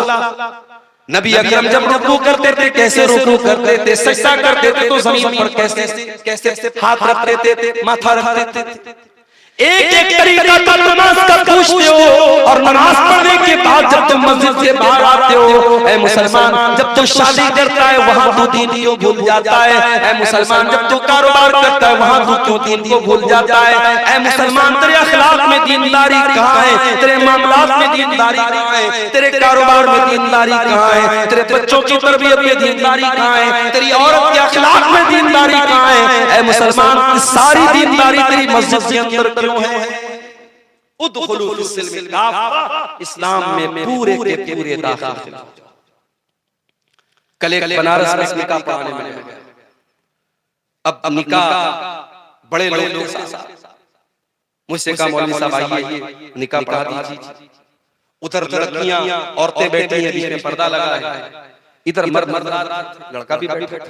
नबी अकरम जब रुकू करते थे कैसे रुकू करते थे, सजदा करते थे तो जमीन पर कैसे कैसे हाथ रखते थे, माथा रखते थे। एक एक तरीका तो नमाज का पूछते हो, और नमाज पढ़ने के बाद जब तुम मस्जिद से बाहर आते हो, ऐ मुसलमान जब तू शादी करता है वहां तू दीन को भूल जाता है। ऐ मुसलमान जब तू कारोबार करता है वहां तू क्यों दीन को भूल जाता है। ऐ मुसलमान तेरे अखलाक में दीनदारी कहाँ है, तेरे मामलात में दीनदारी कहाँ है, तेरे कारोबार में दीनदारी कहाँ है, तेरे बच्चों की तरबियत में दीनदारी कहाँ है, तेरी औरत के अखलाक में दीनदारी कहाँ है। ऐ मुसलमान सारी दीनदारी तेरी मस्जिद के अंदर क्यों है। उदखुलू फिस्सिल्म काफ़ा, इस्लाम में पूरे के पूरे दाखिल। कल एक बनारस में निकाह पढ़ाने में गया। अब निकाह बड़े लोग के साथ, मुझसे कहा मौलवी साहब आइए निकाह पढ़ा दीजिए। उधर लड़कियां औरतें बैठी हैं, बीच में पर्दा लगा है, इधर मर्द लड़का भी बैठा है।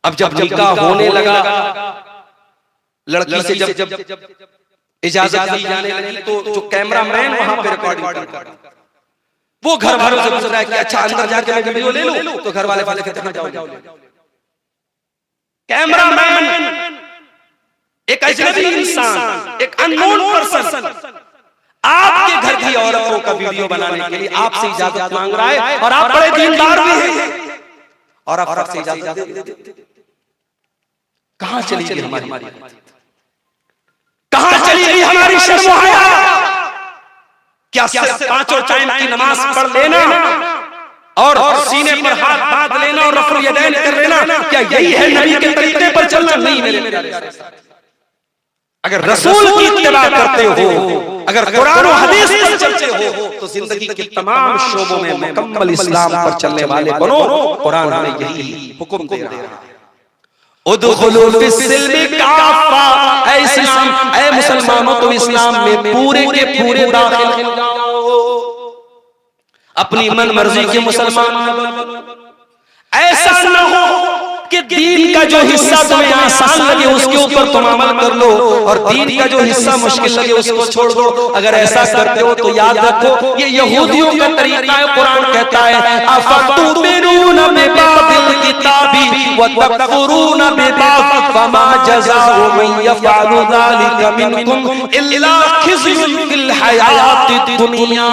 अब जब निकाह होने लगा, लड़की से जब इजाजत दी जाने लगी तो जो कैमरामैन वहां पे रिकॉर्डिंग करता है वो घर वालों से पूछ रहा है कि अच्छा अंदर जाके मैं वीडियो ले लूं, तो घर वाले कहते हैं जाओ। कैमरामैन एक अजनबी इंसान, एक अननोन पर्सन आपके घर की औरतों का वीडियो बनाने के लिए आपसे इजाजत मांग रहा है, और आप बड़े दीनदार भी हैं और आप फर्क से इजाजत दे देते। कहां चली गई हमारी, कहां चली गई हमारी शर्म और हया। क्या पांचों टाइम की नमाज पढ़ लेना और सीने पर हाथ बांध लेना और रफ़्उ यदैन कर लेना, क्या यही है नबी के तरीके पर चलना? नहीं मेरे प्यारे। अगर रसूल की इत्तिबा करते हो, अगर कुरान और हदीस पर चलते हो, तो जिंदगी के तमाम शोबों में मुकम्मल इस्लाम पर चलने वाले बनो। कुरान हमें यही हुक्म दे रहा है, उदखुलू फिस्सिल्म काफ़ा, ऐ इस्लाम, ऐ मुसलमानों तुम इस्लाम में पूरे के पूरे दाखिल हो जाओ। अपनी मन मर्जी के मुसलमान ऐसा न हो कि दीन का जो हिस्सा तुम्हें आसान लगे उसके ऊपर तुम अमल कर लो, और दीन का जो हिस्सा मुश्किल लगे उसको छोड़ दो। अगर ऐसा करते हो तो याद रखो ये यहूदियों का तरीका है। कुरान कहता है अफतुमिनूना बिबातिल किताबी व तकफुरूना बिबाद फमा जज़ाउ मन यफअलु ज़ालिका मिनकुम इल्ला खिज़्युन फिल हयातिद दुनिया।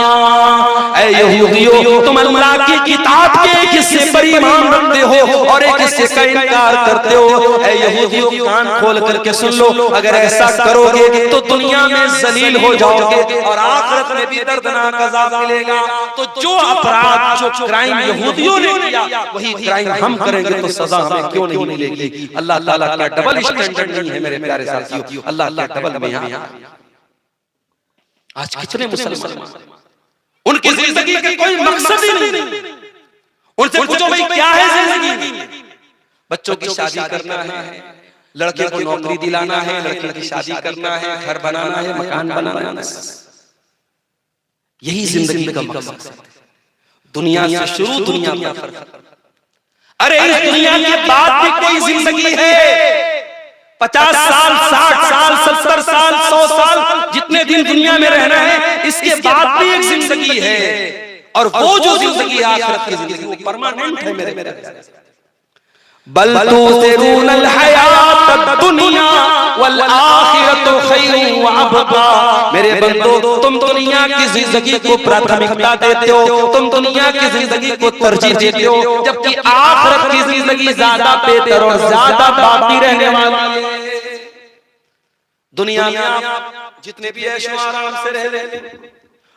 ऐ यहूदियों तुम अल्लाह की किताब के एक हिस्से पर ईमान रखते हो और एक हिस्से का इनकार करते हो। ऐ यहूदियों कान खोल करके सुन लो, अगर ऐसा करोगे तो दुनिया में जलील हो जाओगे और आखिरत में भी दर्दनाक अज़ाब मिलेगा। तो जो अपराध जो क्राइम यहूदियों ने किया वही क्राइम हम करेंगे तो सजा हमें क्यों नहीं मिलेगी? अल्लाह ताला का डबल स्टैंडर्ड नहीं है मेरे प्यारे साथियों, अल्लाह का डबल में यहाँ। आज कितने मुसलमान उनकी जिंदगी का कोई मकसद ही नहीं। उनसे पूछो भाई क्या है जिंदगी? बच्चों की शादी करना है, लड़के को नौकरी दिलाना है, लड़के की शादी करना है, घर बनाना है, मकान बनाना है, यही जिंदगी का मकसद है। दुनिया से शुरू, दुनिया में फर्क। अरे इस दुनिया के बाद भी कोई जिंदगी है। 50 साल, 60 साल, 70 साल, 100 साल, जितने दिन दुनिया में रहना है, इसके बाद भी एक जिंदगी है। और वो जो जिंदगी आखिरत की जिंदगी वो परमानेंट है मेरे प्यारे। बल तुसिरूनल हयातद दुनिया वल आखिरतु खैरुन व अबका। मेरे बंदो तुम दुनिया की जिंदगी को प्राथमिकता देते हो, तुम दुनिया की जिंदगी को तरजीह देते हो, जबकि आखिरत की जिंदगी ज्यादा बेहतर और ज्यादा बाकी रहने वाली है। दुनिया में आप जितने भी ऐशो आराम से रह ले,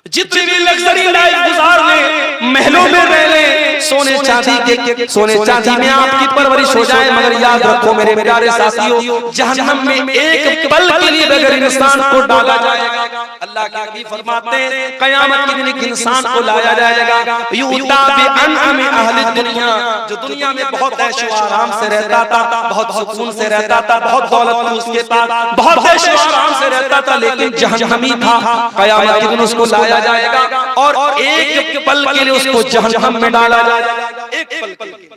जितनी भी लग्जरी लाइफ गुजार ले, महलों में रह ले, सोने चांदी में आपकी परवरिश हो जाए, मगर याद रखो मेरे प्यारे साथियों, जहन्नम में एक पल के लिए अगर इंसान को डाला जाएगा, अल्लाह के नबी फरमाते हैं कयामत के दिन एक इंसान को लाया जाएगा, युता बिअनअमी अहली दुनिया, जो दुनिया में बहुत ऐशो आराम से रहता था, बहुत सुकून से रहता था, बहुत दौलत थी उसके पास, बहुत ऐशो आराम से रहता था, लेकिन जहन्नमी था। कयामत के दिन उसको लाया जाएगा और एक पल के लिए उसको जहन्नम में डाला जाएगा। एक पल के लिए।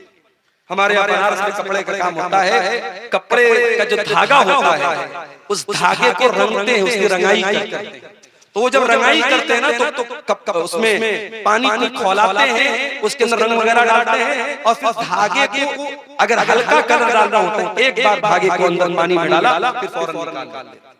हमारे यहाँ बनारस में कपड़े का काम होता है, कपड़े का जो धागा होता है उस धागे को रंगते हैं, उसकी रंगाई करते हैं। तो वो जब रंगाई करते हैं ना तो कब उसमें पानी को खौलाते हैं, उसके अंदर रंग वगैरह डालते हैं और फिर धागे को अगर हल्का कलर डालना होता है एक बार धागे को अंदर पानी में डाला फिर फौरन निकाल लेते।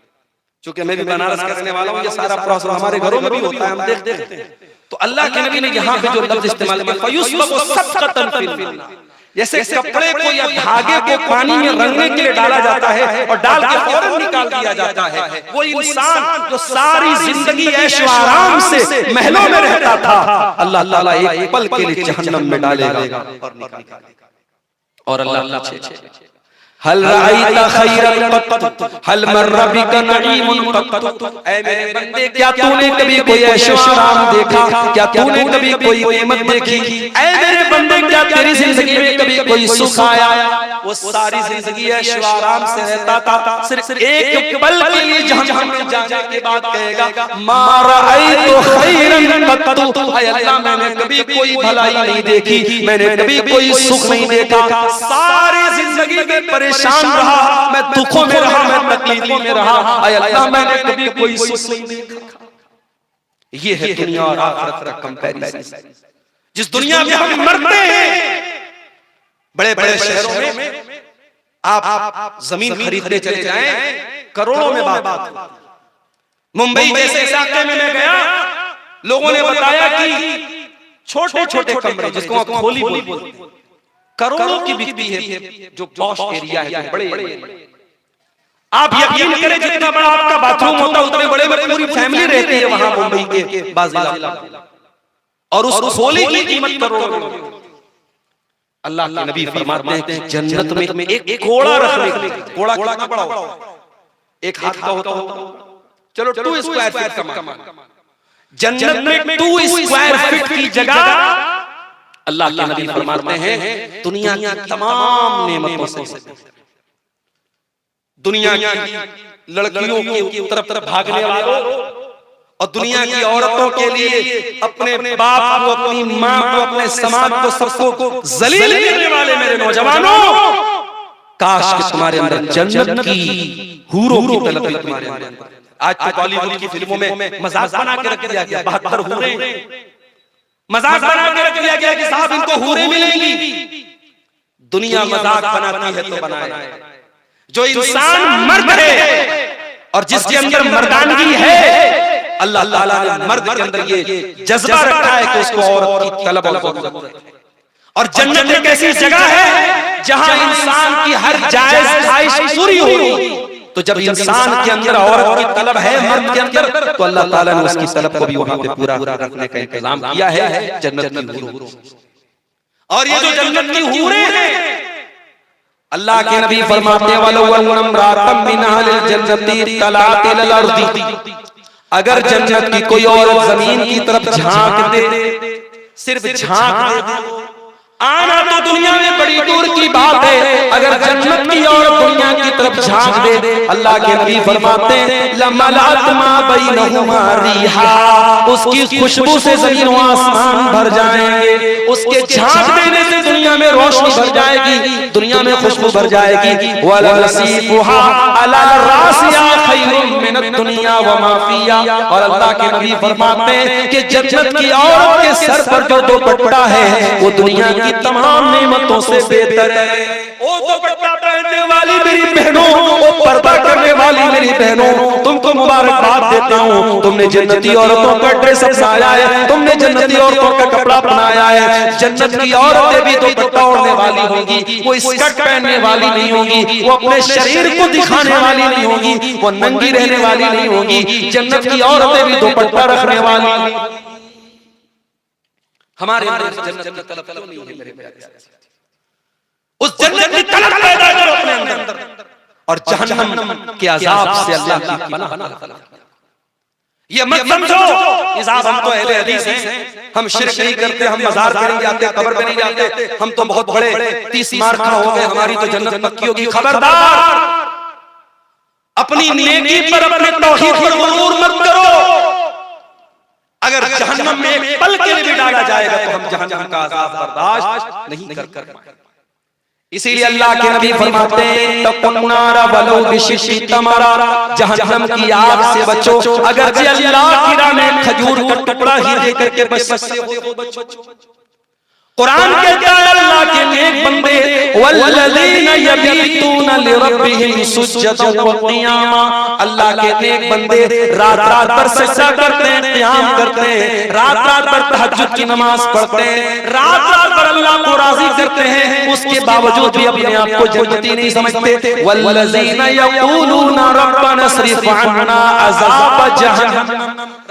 चूंकि मैं भी बनारस का रहने वाला हूं, ये सारा प्रोसेस हमारे घरों में भी होता है, हम देखते हैं। तो अल्लाह के नबी ने यहाँ पे जो लफ्ज इस्तेमाल किया फयुस्बगु सब्क़तन फिल नार, जैसे कपड़े को या धागे को पानी में रंगने के लिए डाला जाता है और डाल के फौरन निकाल दिया जाता है, वो इंसान जो सारी जिंदगी ऐशो आराम से महलों में रहता था, अल्लाह ताला एक पल के लिए जहन्नम में डालेगा और निकालेगा। और अल्लाह हल रअयत खैरन कत हल मर्र बिका नईमुन कत, ऐ मेरे बंदे क्या तूने कभी कोई ऐशो आराम देखा, क्या तूने कभी कोई नेमत देखी, ऐ मेरे बंदे क्या तेरी जिंदगी में कभी कोई सुख आया। वो सारी जिंदगी ऐशो आराम से रहता था, सिर्फ एक पल के लिए जहन्नम में जाने के बाद कहेगा मा रअयतु खैरन कत, ऐ अल्लाह मैंने कभी कोई भलाई नहीं देखी, मैंने कभी कोई सुख नहीं देखा, सारी जिंदगी में परेशान रहा, मैं दुखों में रहा, मैं तकलीफों में रहा, अल्लाह मैंने कभी कोई सुख नहीं देखा। ये है दुनिया और आखिरत का कंपैरिजन। जिस दुनिया में हम मरते हैं, बड़े बड़े शहरों में आप जमीन खरीदने चले जाएं, करोड़ों में बात। मुंबई जैसे इलाके में मैं गया, लोगों ने बताया कि छोटे छोटे कमरे जिसको आप खोली बोलते हैं, करोड़ों की बिकती है, जो पॉश एरिया है, बड़े आप यकीन करें जितना बड़ा आपका बाथरूम होता है उतने बड़े बड़े पूरी फैमिली रहती है वहां मुंबई के बाज़ार, और उस खोली की कीमत करोड़ों। अल्लाह के नबी फरमाते हैं जन्नत में एक घोड़ा रखने, घोड़ा कितना बड़ा होता है, एक हाथ का होता होगा, चलो 2 स्क्वायर फीट का मान, जन्नत में 2 स्क्वायर फीट की जगह अल्लाह के नबी फरमाते हैं दुनिया की तमाम नेमतों से, दुनिया की लड़कियों की तरफ भागने वालों और दुनिया की औरतों के लिए अपने बाप को, अपनी मां को, अपने समाज को, सबको जलील करने वाले मेरे नौजवानों, काश कि तुम्हारे अंदर जन्नत की हूरों की तलब तुम्हारे अंदर। आज तो बॉलीवुड की फिल्मों में मजाक बना के रख दिया गया, 72 हूरें मजाक बना के रख दिया गया कि साहब इनको हूरें मिलेंगी। दुनिया मजाक बनाती है तो बनाए, जो इंसान मर्द है और जिसके अंदर मर्दानगी है, अल्लाह ताला ने मर्द के अंदर ये जज्बा रखा है कि उसको औरत की तलब और जरूरत है। और जन्नत एक ऐसी जगह है जहां इंसान की हर जायज ख्वाहिश पूरी होगी। तो जब इंसान के अंदर औरत की तलब है, मर्द के अंदर, तो अल्लाह ताला ने उसकी तलब को भी वहां पे पूरा रखने का इंतजाम किया है जन्नत की हूरों। और ये जो जन्नत की हूरें हैं, अल्लाह के नबी फरमाते हैं अगर जन्नत की कोई औरत जमीन की तरफ झांक दे, सिर्फ झांक दे, आना तो दुनिया में बड़ी दूर की बात है, अगर जन्नत की औरत दुनिया की तरफ झांक दे, अल्लाह के नबी फरमाते हैं लमलात मा बैनहुमा रिहा, उसकी खुशबू से ज़मीन व आसमान भर जाएंगे, उसके झांक देने से दुनिया में रोशनी भर जाएगी, दुनिया में खुशबू भर जाएगी। वला नसीफुहा अला रासिया खैरुम मिनद दुनिया व मा फिया, और अल्लाह के नबी फरमाते हैं कि जन्नत की औरत के सर पर जो दुपट्टा है वो दुनिया की तमाम नेमतों से बेहतर है। ओ दुपट्टा पहनने वाली मेरी बहनों, ओ पर्दा करने वाली मेरी बहनों, तुमको मुबारकबाद देता हूँ, तुमने जन्नती औरतों का ड्रेस अपनाया है, तुमने जन्नती औरतों का कपड़ा अपनाया है। जन्नत की औरतें भी दुपट्टा ओढ़ने वाली होंगी, वो स्कर्ट पहनने वाली नहीं होगी, वो अपने शरीर को दिखाने वाली नहीं होगी, वो नंगी रहने वाली नहीं होगी। जन्नत की औरतें भी दुपट्टा रखने वाली। हमारे अंदर जन्नत की तलब क्यों नहीं है मेरे प्यारे? उस जन्नत की तलब पैदा करो अपने अंदर और जहन्नम के अजाब से अल्लाह की पनाह। ये मत समझो इजाब हम तो अहले हदीस हैं, हम शिरक नहीं करते, हम मज़ार पे नहीं जाते, कब्र पे नहीं जाते, हम तो बहुत बड़े 30 मार्का हो गए, हमारी तो जन्नत पक्की होगी। खबरदार, अपनी नेकी पर, अपने तौहीद पर गुरूर मत करो। अगर जहन्नम में पल के लिए भी डाला जाएगा तो हम जहन्नम का अज़ाब बर्दाश्त नहीं कर पाएंगे। इसीलिए अल्लाह के नबी फरमाते हैं तकुन्नारा वलो बिशिशी तमरा, जहन्नम की आग से बचो अगर जे अल्लाह की राह में खजूर का टुकड़ा ही दे करके बच सकते हो तो बचो। कुरान कहता है अल्लाह के नेक बंदे वल्लज़ीना यबीतूना लिरब्बिहिम सुज्जदन व क़ियामा, अल्लाह के नेक बंदे रात रात भर सजदा करते हैं, क़ियाम करते हैं, रात रात भर तहज्जुद की नमाज पढ़ते हैं, रात रात भर अल्लाह को राजी करते हैं, उसके बावजूद भी अपने आप को जन्नती नहीं समझते। वल्लज़ीना यक़ूलूना रब्बना स्रिफ़ अन्ना अज़ाब जहन्नम,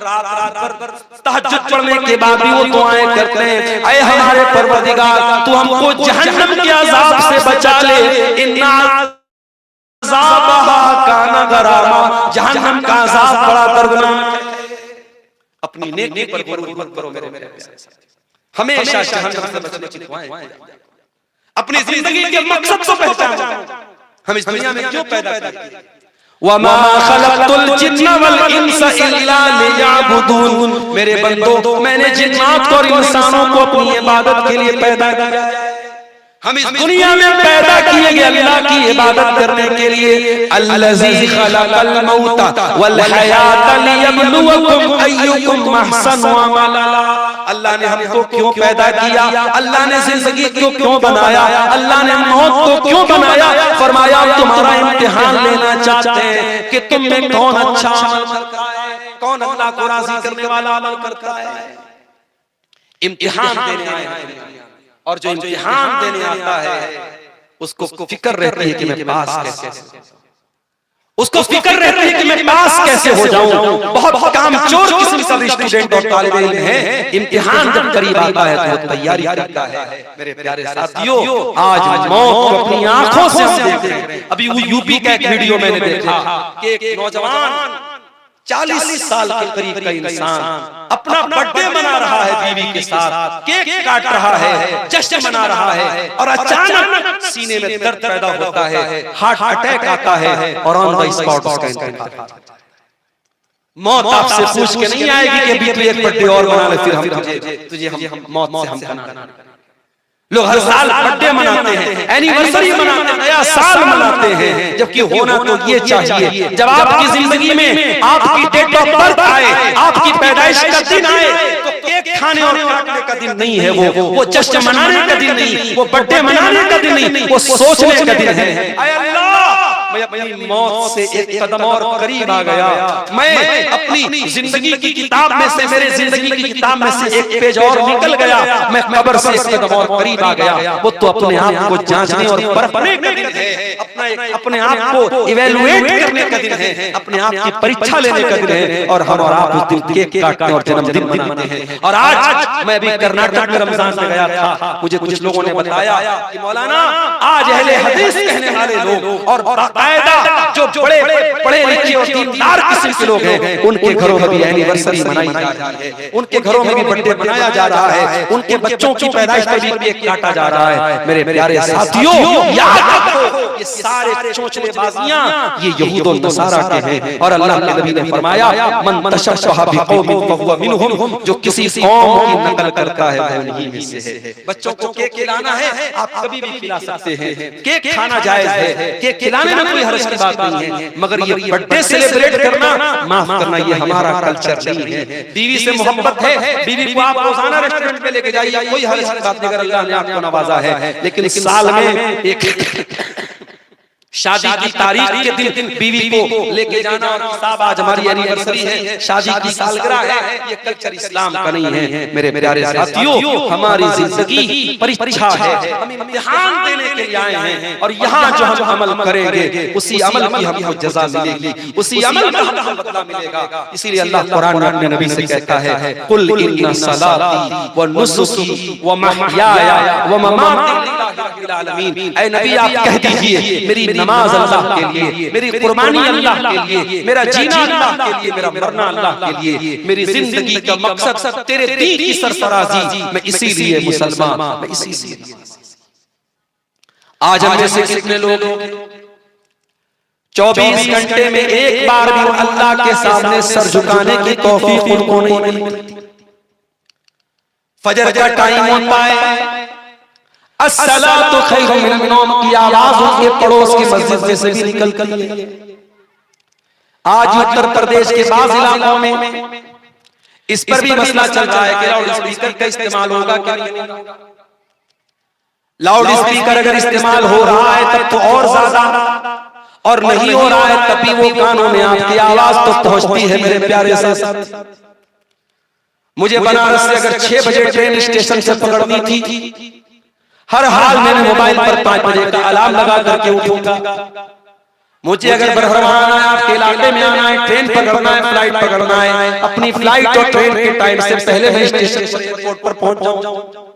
रात रात भर तहज्जुद पढ़ने के बाद भी वो दुआएं करते हैं, ऐ हमारे परवरदिगार तू हमको जहन्नम के अज़ाब से बचा ले, इन्ना अज़ाबहा काना गरामा, जहन्नम का अज़ाब बड़ा दर्दनाक है। अपनी नेकी पर गुरूर मत करो मेरे प्यारे, हमेशा जहन्नम से बचने की दुआएं, अपनी जिंदगी के मकसद को पहचानो। हम इस दुनिया में क्यों पैदा किए? वमा खलक़तुल जिन्ना वल इंसा इल्ला लियअबुदून, मेरे बंदो मैंने जिन्नात और इंसानों को अपनी इबादत के लिए पैदा किया है। हम इस दुनिया में पैदा किए गए अल्लाह की इबादत करने के लिए। अल्लज़ी खलक़ल मौता वल हयाता लियब्लुवकुम अय्युकुम अहसनु अमला, अल्लाह ने हमको क्यों पैदा किया, अल्लाह ने जिंदगी को क्यों बनाया, अल्लाह ने मौत को क्यों बनाया? फरमाया तुम्हारा इम्तिहान लेना चाहते हैं कि तुम में कौन अच्छा अमल करता है, कौन अल्लाह को राजी करने वाला अमल करता है। इम्तिहान देने आए हैं, और जो इम्तिहान देने आता है उसको फिक्र रहती है कि मैं पास कैसे, उसको फिक्र रहती है कि मैं पास कैसे हो जाऊं। बहुत कामचोर किस्म का स्टूडेंट और तालिब इल्म है, इम्तिहान जब करीब आता है तो तैयारी करता है। मेरे प्यारे साथियों, आज मौत को अपनी आंखों से हम देख रहे हैं। अभी यूपी का एक वीडियो मैंने देखा कि एक नौजवान 40 साल के करीब का इंसान अपना बर्थडे मना रहा है, बीवी के साथ केक काट रहा है, जश्न मना रहा है, और अचानक सीने में दर्द पैदा होता है, हार्ट अटैक आता है और ऑन द स्पॉट उसका इंतकाल। मौत आपसे पूछ के नहीं आएगी कि अभी तू एक बर्थडे और मना ले, फिर हम तुझे हम मौत से हम बना। लोग हर साल बर्थडे मनाते हैं, एनिवर्सरी मनाते हैं, नया साल मनाते हैं, जबकि होना तो ये चाहिए जब आपकी जिंदगी में आपकी डेट ऑफ बर्थ आए, आपकी पैदाइश का दिन आए, तो केक खाने और काटने का दिन नहीं है, वो जश्न मनाने का दिन नहीं, वो बर्थडे मनाने का दिन नहीं, वो सोचने का दिन है। ऐ अल्लाह, मैं अपनी मौत से एक कदम और करीब आ गया, मैं अपनी जिंदगी की किताब में से, मेरे जिंदगी की किताब में से एक पेज और निकल गया, मैं कब्र से एक कदम और करीब आ गया। वो तो अपने आप को जांचने और परखने का दिन है, अपने आप को इवैल्यूएट करने का दिन है, अपने आप की परीक्षा लेने का दिन है, और हम और आप उस दिन केक काटते और जन्मदिन मनाते हैं। और आज मैं अभी कर्नाटक में रमजान में गया था, मुझे कुछ लोगों ने बताया कि मौलाना आज अहले हदीस कहने वाले लोग और जो बड़े पढ़े लिखे और दीनदार किस्म के लोग हैं, उनके घरों में भी एनिवर्सरी मनाई जा रही है, उनके घरों में भी बर्थडे मनाया जा रहा है, उनके बच्चों की पैदाइश पे भी केक काटा जा रहा है। मेरे प्यारे साथियों, याद रखो ये सारे चोंचलेबाजियां ये यहूद और नसारा के हैं, और अल्लाह के नबी ने फरमाया मन तशब्बह बिकौमिन फहुवा मिनहुम, जो किसी कौम की नकल करता है वो उन्हीं में से है। बच्चों को केक खिलाना है, आप कभी भी खिला सकते हैं, केक खाना जायज है, केक खिलाने में कोई हर्ज की बात नहीं है, मगर ये बर्थडे सेलिब्रेट करना, माफ करना, ये हमारा कल्चर नहीं है। बीवी से मोहब्बत है, बीवी को आप रोजाना रेस्टोरेंट पे लेके जाइए, कोई हर्ज की बात नहीं, अगर अल्लाह ने आपको नवाजा है। लेकिन साल में एक शादी की तारीख के दिन बीवी को लेके जाना, और साहब आज हमारी एनिवर्सरी है, शादी की सालगिरह है, ये कल्चर इस्लाम का नहीं है। मेरे प्यारे साथियों, हमारी जिंदगी परीक्षा है, हम इम्तिहान देने के लिए आए हैं, और यहाँ जो हम अमल करेंगे उसी अमल की हमको जज़ा मिलेगी, उसी अमल का हमको बदला मिलेगा। इसीलिए अल्लाह कुरान में अपने नबी से कहता है, कुल इन्ना सलाती व नुसुकी व महयाया व ममाती लिल्लाहि रब्बिल आलमीन। ऐ नबी, आप कह दीजिए मेरी नमाज अल्लाह के लिए, मेरी कुर्बानी अल्लाह के लिए, मेरा जीना अल्लाह के लिए, मेरा मरना अल्लाह के लिए, मेरी जिंदगी का मकसद तेरे दीन की सरफराजी, मैं इसीलिए मुसलमान, मैं इसीलिए। आज हम जैसे कितने लोग 24 घंटे में एक बार भी अल्लाह के सामने सर झुकाने की तौफीक उनको नहीं मिलती। फजर का टाइम होता है, अस्सलातु खैरुम मिनन नौम की आवाज उनके पड़ोस की मस्जिद में से भी निकलती है। आज उत्तर प्रदेश के बाज़ इलाकों में इस पर भी मसला चल रहा है कि लाउड स्पीकर का इस्तेमाल होगा क्या नहीं होगा। लाउड स्पीकर अगर इस्तेमाल हो रहा है तब तो और ज्यादा, और नहीं हो रहा है तब भी वो कानों में आपकी आवाज तो पहुंचती है। मेरे प्यारे साथ, मुझे बनारस से अगर 6 बजे ट्रेन स्टेशन से पकड़नी थी, हर हाल में मोबाइल पर 5 बजे का अलार्म लगा करके उठूंगा। मुझे अगर बरहमान आना है, आपके इलाके में आना है, ट्रेन पकड़ना है, फ्लाइट पकड़ना है, अपनी फ्लाइट और ट्रेन के टाइम से पहले मैं स्टेशन पर एयरपोर्ट पर पहुंच जाऊं।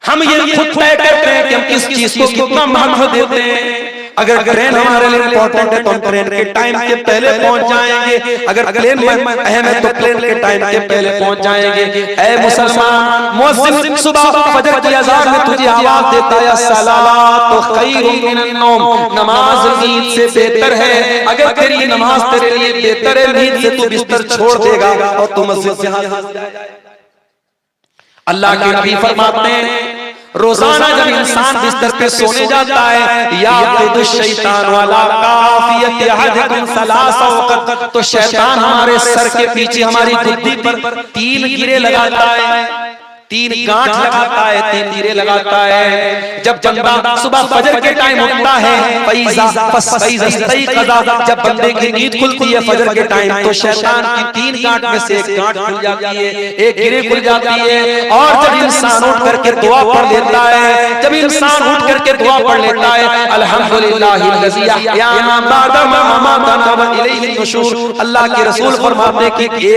हम ये खुद तय करते हैं कि हम किस चीज को कितना महत्व देते हैं। अगर ट्रेन हमारे लिए इंपॉर्टेंट है तो हम ट्रेन के टाइम के पहले पहुंच जाएंगे, अगर प्लेन अहम है तो प्लेन के टाइम के पहले पहुंच जाएंगे। ऐ मुसलमान, मुअज्जिन सुबह फजर की अज़ान में तुझे आवाज देता है सलातो खैरुम मिनन नौम, नमाज नींद से बेहतर है। अगर तेरी नमाज तेरे लिए बेहतर है, नींद से तू बिस्तर छोड़ देगा और तू मस्जिद से हाजिर जाएगा। अल्लाह के नबी फरमाते हैं रोजाना जब इंसान बिस्तर पे सोने जाता है, या शैतान वाला काफियत अहदकुम सलासा वक़्त, तो शैतान हमारे सर के पीछे हमारी गुद्दी पर 3 गिरे लगाता है, 3 गांठ लगाता है, 3 गिरे लगाता है। जब बंदा सुबह फजर के टाइम उठता है, जब बंदे की नींद खुलती है फजर के टाइम, तो शैतान की 3 गांठ में से 1 गांठ खुल जाती है, 1 गिरे खुल जाती है। और जब इंसान उठ करके दुआ पढ़ लेता है, जब इंसान उठ करके दुआ पढ़ लेता है, अल्हम्दुलिल्लाहिल्लज़ी अहयाना बअदा मा अमातना व इलैहि नुशूर, अल्लाह के रसूल फरमाते हैं कि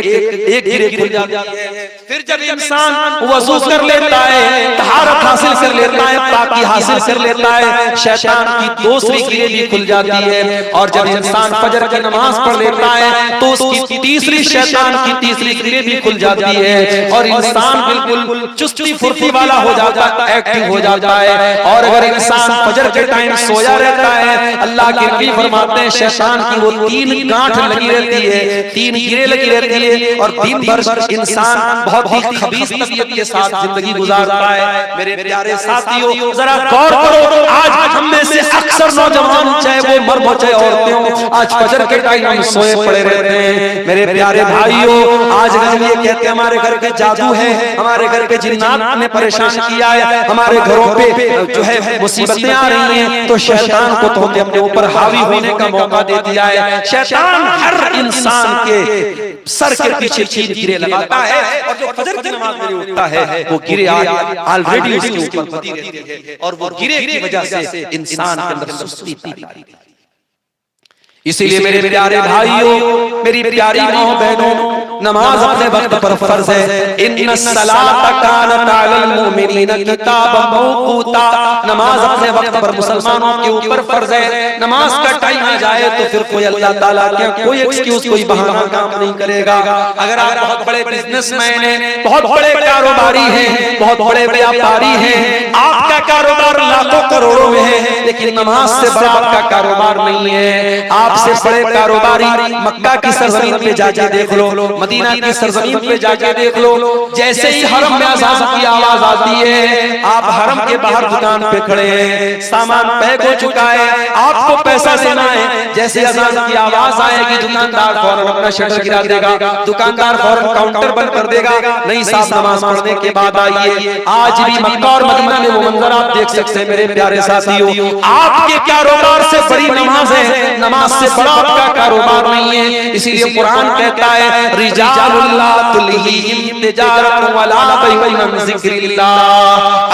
एक गिरे खुल जाती है। फिर जब इंसान वज़ू कर लेता है, तहारत हासिल कर लेता है, पाकी हासिल कर लेता है, शैतान की दूसरी गिरे भी खुल जाती है। और जब इंसान फजर की नमाज पढ़ लेता है तो उसकी तीसरी शैतान की तीसरी गिरे भी खुल जाती है और इंसान बिल्कुल चुस्ती फुर्ती वाला हो जाता है, एक्टिव हो जाता है। और अगर इंसान फजर के टाइम सोया रहता है, अल्लाह के नबी फरमाते हैं शैतान की वो 3 गांठ लगी रहती है, 3 गिरे लगी रहती है और दिन भर इंसान बहुत ही खबीस तबीयत के साथ जिंदगी गुजारता है। मेरे प्यारे साथियों, जरा गौर करो, आज हम में से अक्सर नौजवान, चाहे वो मर्द हो चाहे औरतें हो, आज फजर के टाइम हम सोए पड़े रहते हैं। मेरे प्यारे भाइयों, आज हम ये कहते हैं हमारे घर पे जादू है, हमारे घर पे जिन्नात ने परेशान किया है, हमारे घरों पे जो है मुसीबतें आ रही हैं, तो शैतान को तो हमने अपने ऊपर हावी होने का मौका दे दिया है। शैतान हर इंसान के सर के पीछे 3 गिरे लगाता है और जो फजर की नमाज में उठता है वो गिरे ऑलरेडी उसके ऊपर बदी रहती है और वो गिरे की वजह से इंसान के अंदर सुस्ती पैदा होती है। इसीलिए मेरे प्यारे भाइयों, मेरी प्यारी माओ बहनों, नमाज अपने वक्त पर फर्ज है। इन्नस सलात कानत अलल मुमिनीना किताबन मौकूता, नमाज अपने वक्त पर मुसलमानों के ऊपर फर्ज है। नमाज का टाइम आ जाए तो फिर कोई अल्लाह ताला के कोई एक्सक्यूज, कोई बहाना काम नहीं करेगा। अगर आप बहुत बड़े बिजनेसमैन हैं, बहुत बड़े कारोबारी हैं, बहुत बड़े व्यापारी हैं, आपका कारोबार लाखों करोड़ों में है, लेकिन नमाज से बड़ा आपका कारोबार नहीं है। आपसे बड़े कारोबारी मक्का की सरजमीन पे जाके देख लो, मदीना की सरजमीन पे जाके देख लो, जैसे ही हरम में अज़ान की आवाज आती है, आप हरम के बाहर दुकान पे खड़े हैं, सामान पैक हो चुका है, आपको पैसा देना है, जैसे अज़ान की आवाज आएगी दुकानदार फौरन अपना शटर गिरा देगा, दुकानदार फौरन काउंटर बंद कर देगा। नहीं साहब, नमाज पढ़ने के बाद आइए। आज भी मक्का और मदीना में वो मंजर आप देख सकते हैं। मेरे प्यारे साथियों, आपके कारोबार से बड़ी नमाज है, नमाज से बड़ा आपका कारोबार नहीं है। इसीलिए कुरान कहता है रिजालुल ला तुल्हीहिम तिजारतु वला बैउन अन ज़िक्रिल्लाह,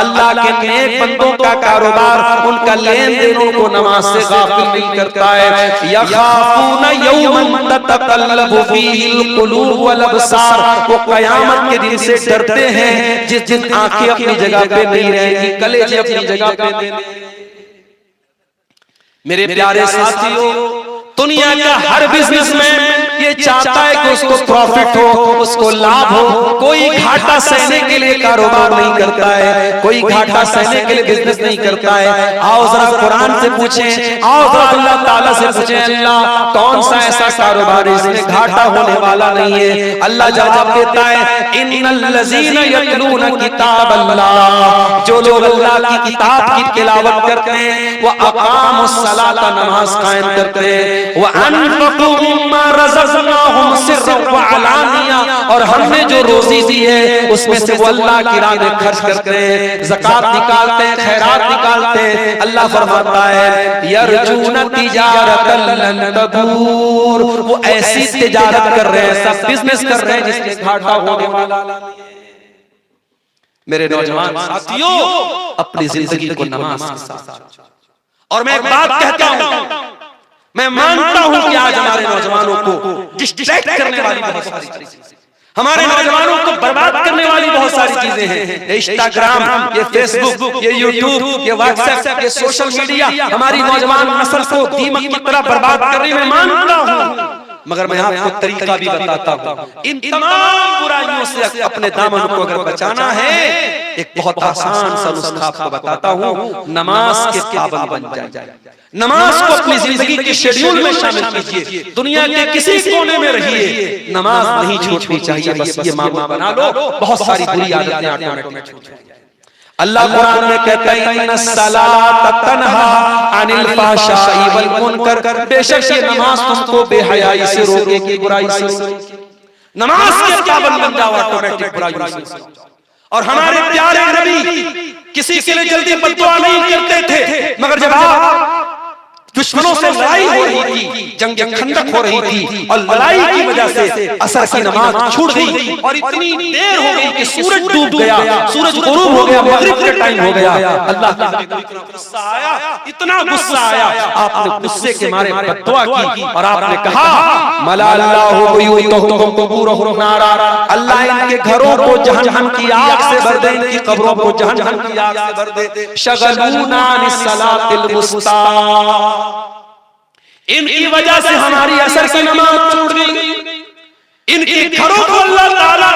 अल्लाह के नेक बंदों का कारोबार, उनका लेन देन उनको नमाज से गाफिल नहीं करता है। यखाफून यौमन ततकल्लबु फीहिल कुलूब वल अबसार, वो क़यामत के दिन से डरते हैं जिस दिन आंखें अपनी जगह पे नहीं रहेंगी, कलेजे अपनी जगह पे नहीं। मेरे प्यारे साथियों, दुनिया का हर बिजनेसमैन ये चाहता है कि उसको प्रॉफिट हो, उसको लाभ हो। कोई घाटा सहने के लिए कारोबार नहीं करता है, कोई घाटा सहने के लिए बिजनेस नहीं करता है। आओ जरा कुरान से पूछें, आओ जरा अल्लाह ताला से पूछें, अल्लाह कौन सा ऐसा कारोबार है इसमें घाटा होने वाला नहीं है। अल्लाह जवाब देता है, इन्नल लज़ीना यतलूना किताबल्लाह, जो लोग अल्लाह की किताब की तिलावत करते हैं, वो अक़ामुस सलाता, नमाज कायम करते हैं, व अनफ़क़ू मिम्मा रज़क़नाहुम सिर्रन व अलानिया, और हमने जो रोजी दी है उसमें से वो अल्लाह की राह में खर्च करते हैं, ज़कात निकालते हैं, खैरात निकालते हैं। अल्लाह फरमाता है, यरजूना तिजारतन लन तबूर, वो ऐसी तिजारत कर रहे हैं, सब बिजनेस कर रहे हैं जिसमें घाटा होने वाला नहीं है। मेरे नौजवान साथियों, अपनी जिंदगी को नमाज के साथ, और मैं एक बात कहता हूं, मैं मानता हूं कि आज हमारे नौजवानों को डिस्ट्रैक्ट करने वाली बहुत सारी चीजें, हमारे नौजवानों को बर्बाद करने वाली बहुत सारी चीजें हैं। ये इंस्टाग्राम, ये फेसबुक, ये यूट्यूब, ये व्हाट्सएप, ये सोशल मीडिया हमारी नौजवान नस्ल को दीमक की तरह बर्बाद कर रही है, मैं मानता हूं। मगर मैं आपको तरीका भी बताता हूं, इन तमाम बुराइयों से अपने दामन को अगर बचाना है, एक बहुत आसान सा नुस्खा आपको बताता हूं, नमाज के पाबंद बन जाए। नमाज को अपनी जिंदगी के शेड्यूल में शामिल कीजिए, दुनिया के किसी कोने में रहिए, नमाज नहीं छूटनी चाहिए, बस ये मामला बना लो, बहुत सारी बुरी आदतें ऑटोमेटिक छूट जाएंगी। अल्लाह कुरान में कहता है, इन्नस सलाता तन्हा अनिल फ़हशाई वल मुनकर, बेशक ये नमाज तुमको बेहयाई से रोकेगी, बुराई से रोकेगी। नमाज के पाबंद बन जाओ, ऑटोमेटिक बुराइयों से। और हमारे प्यारे नबी किसी के लिए जल्दी बद्दुआ नहीं करते थे, मगर जब आप दुश्मनों से लड़ाई हो रही थी, जंग खंदक हो रही थी, और लड़ाई की वजह से असर की नमाज छूट गई और इतनी देर हो गई कि सूरज डूब गया, सूरज गुरूब हो गया, मगरिब का टाइम हो गया। अल्लाह का गुस्सा आया, इतना गुस्सा आया, आपने गुस्से के मारे बद्दुआ की और आपने कहा, मलाल्लाहु बुयूतहुम कुबूरहुम नारा, अल्लाह इनके घरों को जहन्नम की आग से भर दे, इनकी कब्रों को जहन्नम की आग से भर दे। शगलूना अनिस सलातिल वुस्ता, इनकी वजह से हमारी असर की नमाज छूट गई, इनके घरों को अल्लाह ताला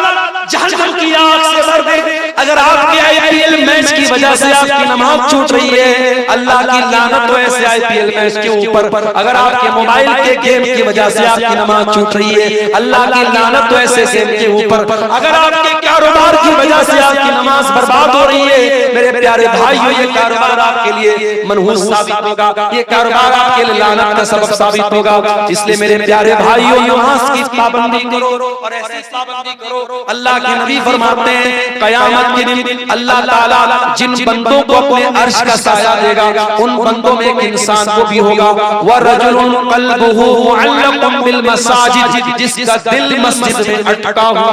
जहन्नम की आग से भर दे। अगर आपके आईपीएल मैच की वजह से आपकी नमाज छूट रही है, अल्लाह की लानत हो ऐसे आईपीएल मैच के ऊपर। अगर आपके मोबाइल के गेम की वजह से आपकी नमाज छूट रही है, अल्लाह की लानत हो ऐसे गेम के ऊपर। अगर आपके कारोबार की वजह से आपकी नमाज बर्बाद हो रही है, मेरे प्यारे भाइयों, ये कारोबार आपके लिए मनहूस साबित होगा, ये कारोबार आपके लिए लानत का सबब साबित होगा। इसलिए मेरे प्यारे भाइयों, नमाज की पाबंदी करो और ऐसी पाबंदी करो। अल्लाह के नबी फरमाते हैं, क़यामत के दिन अल्लाह ताला जिन बंदों को अपने अर्श का साया देगा, उन बंदों में एक इंसान को भी होगा, व रजुलुन क़ल्बुहु मुअल्लक़ुन बिल मसाजिद, जिसका दिल मस्जिद में अटका हुआ।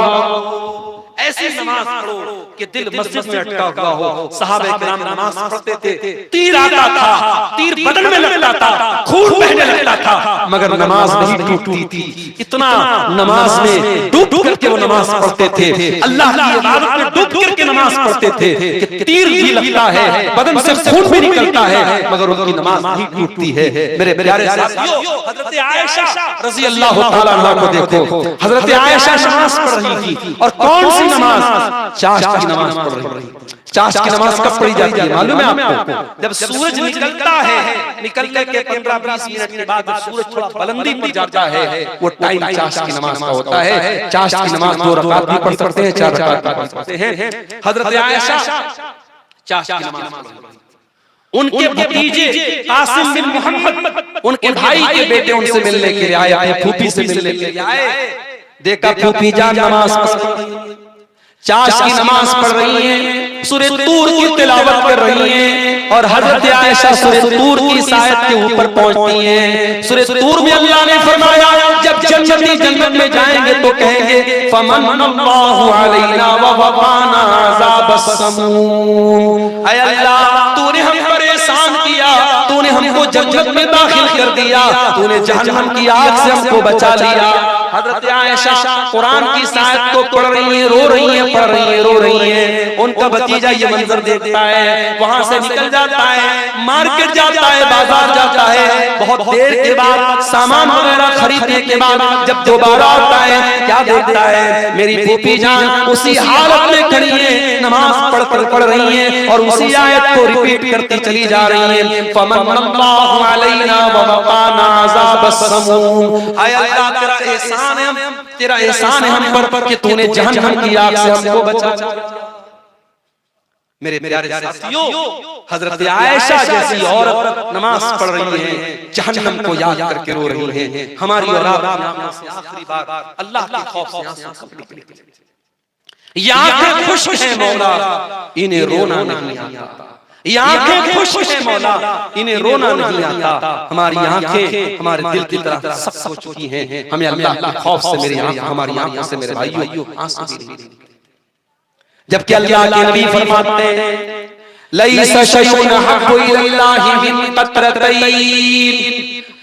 ऐसी नमाज पढ़ो कि दिल मस्जिद में अटका हुआ हो। सहाबा किराम नमाज पढ़ते थे, तीर आता था, तीर बदन में लगता था, खून बहने लगता था, मगर नमाज नहीं टूटती थी। इतना नमाज में डूब करके वो नमाज पढ़ते थे, अल्लाह की इबादत में डूब करके नमाज पढ़ते थे कि तीर भी लगता है, बदन से खून भी निकलता है, मगर उनकी नमाज नहीं टूटती है। मेरे प्यारे साथियों, हजरत आयशा रज़ी अल्लाह ताला अन्हा को देखो, हजरत आयशा नमाज पढ़ रही थी, और कौन सी नमाज? चाश की नमाज पढ़ रही। चाश की नमाज कब पढ़ी जाती है मालूम है आपको? जब सूरज निकलता है, निकलने के 15-20 मिनट के बाद सूरज थोड़ा बुलंदी पर जाता है, वो टाइम चाश की नमाज का होता है। चाश की नमाज 2 रकात भी पढ़ सकते हैं, 4 रकात भी पढ़ सकते हैं। हजरत आयशा चाश की नमाज पढ़ रही। उनके भतीजे कासिम बिन मोहम्मद, उनके भाई के बेटे उनसे मिलने के लिए आए, अपनी फूफी से मिलने के लिए आए। देखा फूफी जान नमाज पढ़ रही है, चाश की नमाज पढ़ रही हैं, सूरह तूर की तिलावत कर रही हैं, और हजरत आयशा सूरह तूर की इस आयत के ऊपर पहुंचती हैं। सूरह तूर में अल्लाह ने फरमाया, जब जन्नती जन्नत में जाएंगे तो कहेंगे, फमन्नल्लाहु अलैना व वक़ाना अज़ाबस समूम। ऐ अल्लाह, तूने हम पर एहसान किया, तूने हमको जन्नत में दाखिल कर दिया, तूने जहन्नम की आग से हमको बचा लिया। हजरत आयशा कुरान की आयत को पढ़ रही हैं, रो रही हैं, पढ़ रही हैं, रो रही हैं। उनका भतीजा ये मंजर देखता है, वहां से निकल जाता है, मार्केट जाता है, बाजार जाता है। बहुत देर के बाद सामान वगैरह खरीदने के बाद जब दोबारा आता है, क्या देखता है, मेरी फूफी जान उसी हालत में खड़ी है, नमाज पढ़ रही हैं और उसी आयत को रिपीट करती चली जा रही है। फमन्नल्लाहु अलैना व वक़ाना अज़ाबस समूम। आय अल्लाह तेरा एहसान है, तेरा एहसान है हम पर कि तूने जहन्नम की आग से हमको बचा। मेरे प्यारे साथियों, हजरत आयशा जैसी औरत नमाज पढ़ रही है, जहन्नम को याद करके रो रही है। हमारी और आखिरी बार अल्लाह के खौफ से ये आंखें खुश हैं मौला, इन्हें रोना नहीं आता। ये आंखें खुश हैं मौला, इन्हें रोना नहीं आता। हमारी आंखें हमारे दिल की तरफ सख्त हो चुकी हैं। हमें अल्लाह के खौफ से मेरी आंखें, हमारी आंखों से मेरे भाइयों आंसू गिर रहे हैं। जबकि अल्लाह के नबी फरमाते हैं, लैसा शैउन हब्बु इलल्लाहि मिन क़त्रतैन।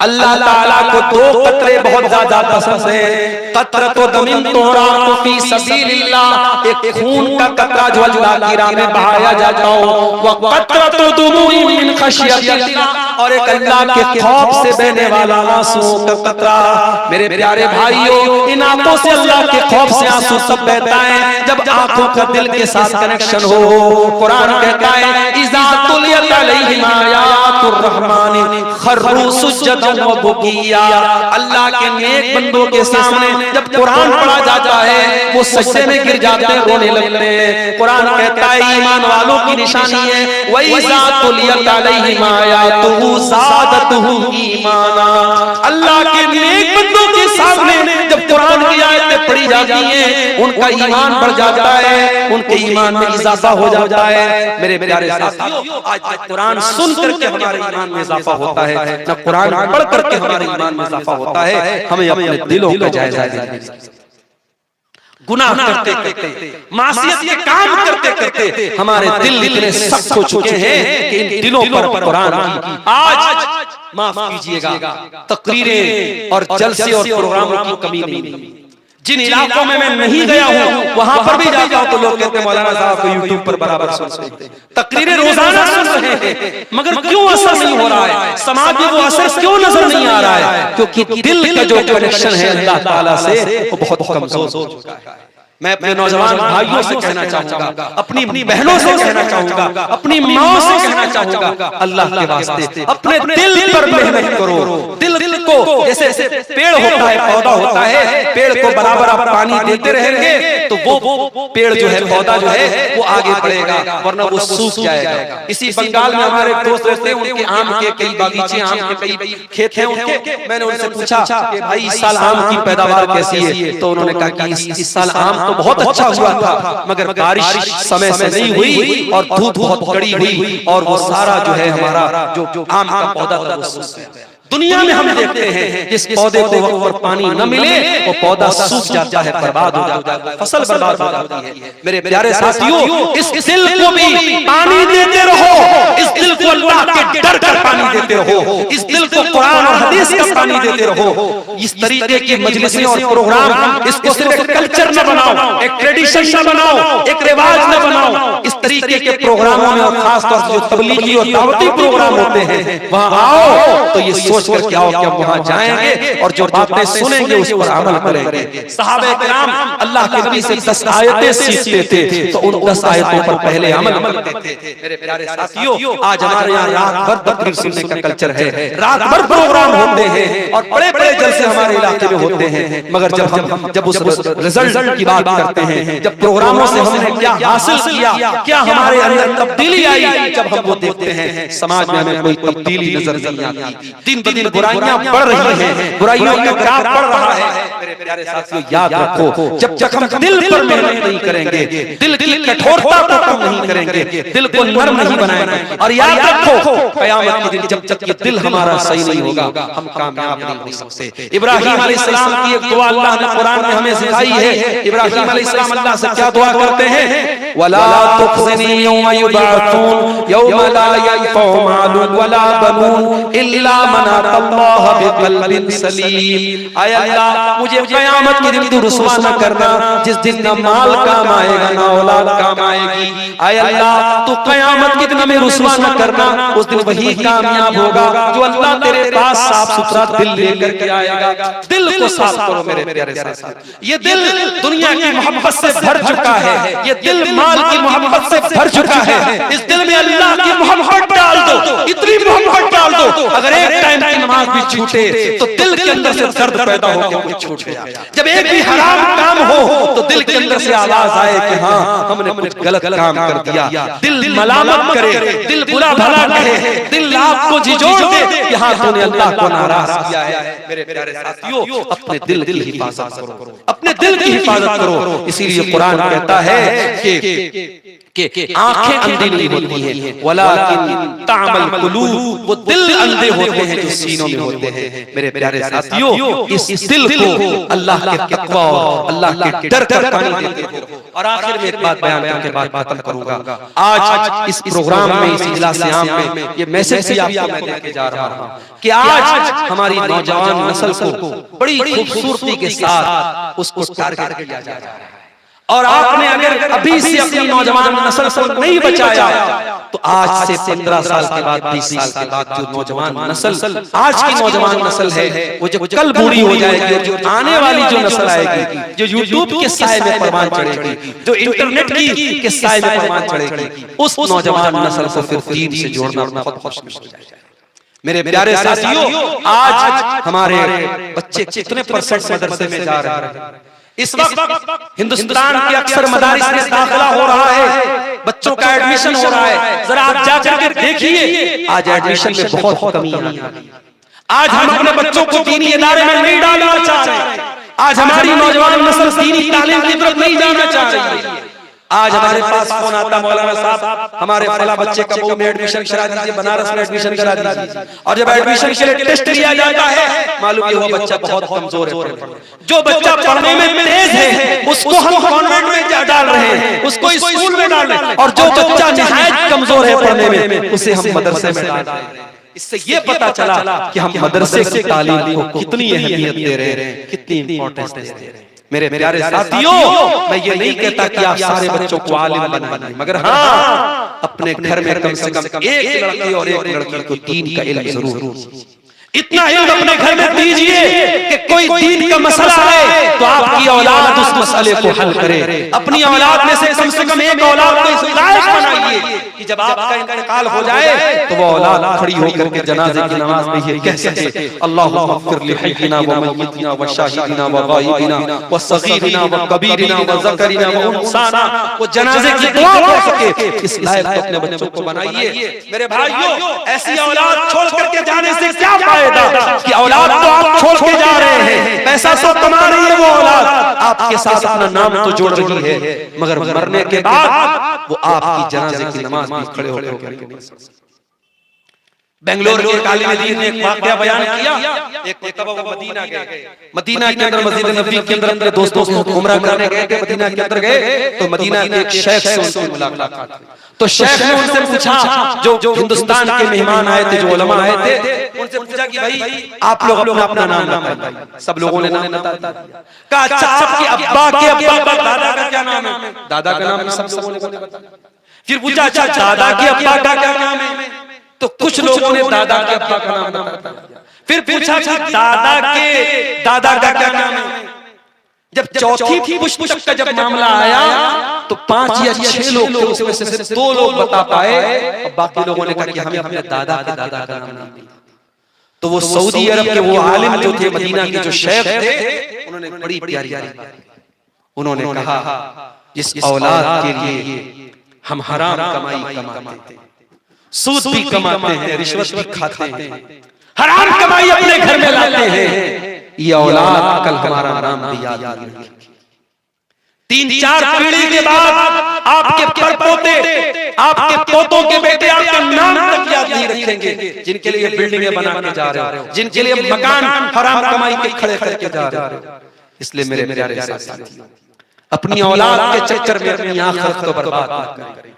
अल्लाह ताला को दो कतरे बहुत ज्यादा पसंद है। कतरतु दमिन तुराक़ु फी सबीलिल्लाह, एक खून का कतरा जो अल्लाह की राह में बहाया जाता हो, व कतरतु दुमूइ मिन खशियतिल्लाह, और एक अल्लाह के खौफ से बहने वाला आंसुओं का कतरा। मेरे प्यारे भाइयों, इन आंखों से अल्लाह के खौफ से आंसू सब बहता है जब आंखों का दिल के साथ कनेक्शन हो। कुरान कहता है, इज़ा तुलियत अलैहिम आयातुर रहमान खर्रू सुज्जदन व बुकिया। अल्लाह के नेक बंदों के सामने जब कुरान पढ़ा जाता है, वो सजदे में गिर जाते हैं, रोने लगते हैं। कुरान कहता है, ईमान वालों की निशानी है, व इज़ा तुलियत अलैहिम आयातुहु ज़ादतहुम ईमाना। अल्लाह के नेक बंदों के सामने जब कुरान की आयतें पढ़ी जाती हैं, उनका ईमान बढ़ जाता है, उनके ईमान में इजाफा हो जाता है। मेरे प्यारे साथियों, आज कुरान सुन करके हमारे ईमान में इजाफा होता है, न कुरान पढ़ करके हमारे ईमान में इजाफा होता है। हमें अपने दिलों का जायजा लेना चाहिए। गुनाह करते करते, मासियत के काम करते करते हमारे दिल इतने सख्त हो चुके हैं कि इन दिलों पर कुरान की आज माफ कीजिएगा तकरीरें और जलसे और प्रोग्रामों की कमी नहीं। जिन इलाकों में मैं नहीं गया हूँ, वहां पर भी जाता हूँ तो लोग कहते हैं, मौलाना साहब को यूट्यूब पर बराबर सुनते हैं, तकरीरें रोजाना सुन रहे हैं, मगर क्यों असर नहीं हो रहा है? समाज में वो असर क्यों नजर नहीं आ रहा है? क्योंकि दिल का जो कनेक्शन है अल्लाह ताला से, वो बहुत कमजोर हो चुका है। मैं अपने नौजवान भाइयों से कहना चाहूंगा, अपनी बहनों से कहना चाहूंगा, अपनी माँ से कहना चाहूंगा, अल्लाह के वास्ते अपने दिल पर मेहनत करो। दिल को जैसे पेड़ होता है, पौधा होता है, पेड़ को बराबर आप पानी देते रहेंगे तो वो पेड़ जो है, पौधा जो है, वो आगे बढ़ेगा, वरना वो सूख जाएगा। इसी बंगाल में हमारे दोस्त रहते हैं, उनके आम के कई बागीचे, आम के कई खेत हैं उनके। मैंने उनसे पूछा कि भाई इस साल आम की पैदावार कैसी है? तो उन्होंने कहा कि इस साल आम तो बहुत अच्छा हुआ था, मगर बारिश समय से नहीं हुई और धूप बहुत कड़ी हुई और वो सारा जो है हमारा जो आम का पौधा था वो सूख गया। दुनिया में हम देखते हैं, जिस पौधे को वक्त पर पानी न मिले वो पौधा सूख जाता है, बर्बाद हो जाता है, फसल बर्बाद हो जाती है। मेरे प्यारे साथियों, इस दिल को भी पानी देते रहो, इस दिल को अल्लाह के डर कर पानी देते रहो, इस दिल को कुरान और हदीस का पानी देते रहो। इस तरीके की मजलिसें और प्रोग्राम, इसको सिर्फ एक कल्चर न बनाओ, एक ट्रेडिशन न बनाओ, एक रिवाज न बनाओ। इस तरीके के प्रोग्रामों में और खासतौर से जो तबलीगी और दावती प्रोग्राम होते हैं, वहां आओ तो ये सोच कर क्या हो कि हम वहां जाएंगे और जो बातें सुनेंगे उस पर अमल करेंगे। सहाबा किराम अल्लाह के नबी से 10 आयतें सीखते थे तो उन 10 आयतों पर पहले अमल करते थे। मेरे प्यारे साथियों, आज हमारे यहाँ रात भर तकरीर सुनने का कल्चर है, रात भर प्रोग्राम होते हैं और बड़े बड़े जलसे हमारे इलाके में होते हैं, मगर जब उस रिजल्ट की बात करते हैं, जब प्रोग्रामों से हमने क्या हासिल किया, क्या हमारे अंदर तब्दीली आई, जब हम वो देखते हैं समाज में हमें कोई तब्दीली नजर नहीं आती। दिन दिन बुराइयां बढ़ रही हैं, बुराइयों का ग्राफ बढ़ रहा है। मेरे प्यारे साथियों, याद रखो, जब तक हम दिल पर मेहनत नहीं करेंगे, दिल की कठोरता को कम नहीं करेंगे, दिल को नरम नहीं बनाएंगे, और याद रखो क़यामत के दिन जब तक ये दिल हमारा सही नहीं होगा, हम कामयाब नहीं हो सकते। इब्राहीम अलैहिस्सलाम की एक दुआ अल्लाह ने कुरान में हमें सिखाई है। इब्राहीम अलैहिस्सलाम अल्लाह से क्या दुआ करते हैं? वला तुख़ज़िनी यौम युबअसून यौम ला यनफउ मालुन वला बनून इल्ला मन अल्लाह बिक़ल्बिन सलीम। आय अल्लाह मुझे क़यामत के दिन तू रुसवा न करना जिस दिन न माल काम आएगा न औलाद काम आएगी। आय अल्लाह तू क़यामत के दिन हमें रुसवा न करना, उस दिन वही कामयाब होगा जो अल्लाह तेरे पास साफ सुथरा दिल लेकर के आएगा। दिल को साफ करो मेरे प्यारे साथी। ये दिल दुनिया की मोहब्बत से भर चुका है, ये दिल माल की मोहब्बत से भर चुका है। इस दिल में अल्लाह की मोहब्बत डाल दो, इतनी मोहब्बत डाल दो अगर एक टाइम की नमाज भी छूटे तो दिल के अंदर से दर्द पैदा होकर छूट जाए। जब एक भी हराम काम हो तो दिल के अंदर से आवाज आए कि हाँ हमने कुछ गलत काम कर दिया। दिल मलामत करे, दिल बुरा भला कहे, दिल आपको झिझोड़ दे कि हाँ तूने अल्लाह को नाराज किया है। मेरे प्यारे साथियों अपने दिल की हिफाजत करो, अपने दिल की हिफाजत करो। इसीलिए कुरान कहता है कि आंखें अंधी नहीं होती हैं वलाकिन तामल कुलूब, वो दिल अंधे होते हैं जो सीनों में होते हैं। मेरे प्यारे साथियों इस दिल को अल्लाह के तकवा और अल्लाह के डर का पानी देते रहो। और आखिर में एक बात बयान करके बात खत्म करूंगा। आज इस प्रोग्राम में, इस इजलास आम में ये मैसेज भी आपको मैं देके जा रहा हूं कि आज हमारी नौजवान नस्ल को बड़ी खूबसूरती के साथ उसको टारगेट किया जा रहा है। और आपने अगर अभी से अपनी नौजवान नस्ल को नहीं बचाया तो आज से 15 साल के बाद, 20 साल के बाद जो नौजवान नस्ल, आज की नौजवान नस्ल है वो जो कल बूढ़ी हो जाएगी और जो आने वाली जो नस्ल आएगी, जो यूट्यूब के साए में परवान चढ़ेगी, जो इंटरनेट के साए में परवान चढ़ेगी, उस नौजवान नस्ल को फिर दीन से जोड़ना बहुत मुश्किल हो जाएगा। मेरे प्यारे साथियों आज हमारे बच्चे कितने % मदरसे में जा रहे हैं। इस वक्त हिंदुस्तान के अक्सर मदारिस में दाखिला हो रहा है, बच्चों का एडमिशन हो रहा है। जरा आप जाकर के देखिए आज एडमिशन में बहुत कमी है। आज हम अपने बच्चों को दीनी इदारे में नहीं डालना चाह रहे। आज हमारी नौजवान नस्ल दीनी तालीम की तरफ नहीं जाना चाह रही। आज हमारे पास फोन आता, मौलाना साहब हमारे फला बच्चे का मऊ में एडमिशन करा दीजिए, बनारस में एडमिशन करा दीजिए। और जब एडमिशन के लिए टेस्ट लिया जाता है मालूम ये हुआ बच्चा बहुत कमजोर है। जो बच्चा पढ़ने में तेज है उसको हम कॉन्वेंट में डाल रहे हैं, उसको स्कूल में डाल रहे हैं। और जो बच्चा निहायत कमजोर है पढ़ने में उसे हम मदरसे में डाल रहे हैं। इससे ये पता चला कि हम मदरसे की तालीम को कितनी अहमियत दे रहे हैं, कितनी इंपॉर्टेंस दे रहे हैं। मेरे प्यारे साथियों मैं ये नहीं कहता कि आप सारे बच्चों को आलिम बनाइए, मगर हाँ अपने घर में कम से कम एक लड़की और एक लड़की को दीन का इल्म जरूर, इतना इल्म अपने घर में दीजिए कि कोई दीन का मसला है तो आपकी औलाद उस मसले को हल करे। अपनी औलाद में से कम एक औलाद को इस लायक बनाइए कि जब आपका इंतकाल हो जाए तो वो औलाद खड़ी होकर के जनाजे की नमाज में ये कह सके अल्लाहुम्मा इग़फिर लि हय्यिना व मय्यितिना व शाहिदिना व गायबिना व सगीरिना व कबीरिना व ज़करिना व उनसाना, वो जनाजे की दुआ कर सके। इस लायक अपने बच्चों को बनाइए। मेरे भाइयों ऐसी औलाद छोड़ करके जाने से क्या कि औलाद तो आप छोड़ के जा रहे हैं, पैसा तो कमा रही है वो औलाद, आपके साथ अपना नाम तो जोड़ रही है, मगर मरने के बाद वो आपकी जनाजे की नमाज में खड़े होकर नहीं सकते। बेंगलोर के काली मदीन ने एक वाकया बयान किया। एक तब वो मदीना गए, मदीना के अंदर मस्जिद नबी के अंदर अपने दोस्तों से उम्रा करने गए थे। मदीना के अंदर गए तो मदीना के एक शेख से उनकी मुलाकात हुई। तो शेख ने उनसे पूछा, जो हिंदुस्तान के मेहमान आए थे, जो उलमा आए थे, उनसे पूछा कि भाई आप लोग अपना नाम बताइए। सब लोगों ने नाम बता दिया। कहा अच्छा आपके अब्बा के अब्बा दादा का क्या नाम है? दादा का नाम सब लोगों ने बता दिया। फिर पूछा अच्छा दादा के अब्बा का क्या नाम है? तो कुछ लोगों ने दादा के अब्बा का नाम बता दिया। फिर पूछा दादा के दादा का क्या नाम है? जब चौथी पुश्त का जब मामला आया तो 5 या 6 लोग थे, उसमें से सिर्फ 2 लोग बता पाए और बाकी लोगों ने कहा कि हमें अपने दादा के दादा का नाम नहीं पता। तो वो सऊदी अरब के वो आलिम जो थे, मदीना के जो शेख थे, उन्होंने बड़ी प्यारी उन्होंने कहा जिस औलाद के लिए हम हराम कमाई कमाते हैं, सूद भी कमाते हैं, रिश्वत भी खाते हैं, हराम कमाई अपने घर में लाते हैं, ये औलाद कल हमारा नाम भी याद रखेगी। 3-4 पीढ़ी के बाद आपके परपोते, आपके पोतों के बेटे आपका नाम तक याद नहीं रखेंगे, जिनके लिए बिल्डिंगें बना के जा रहे हो, जिनके लिए मकान हराम कमाई के खड़े करके जा रहे हो। इसलिए मेरे प्यारे साथियों अपनी औलाद के चक्कर में अपनी आखिरत को बर्बाद मत करें।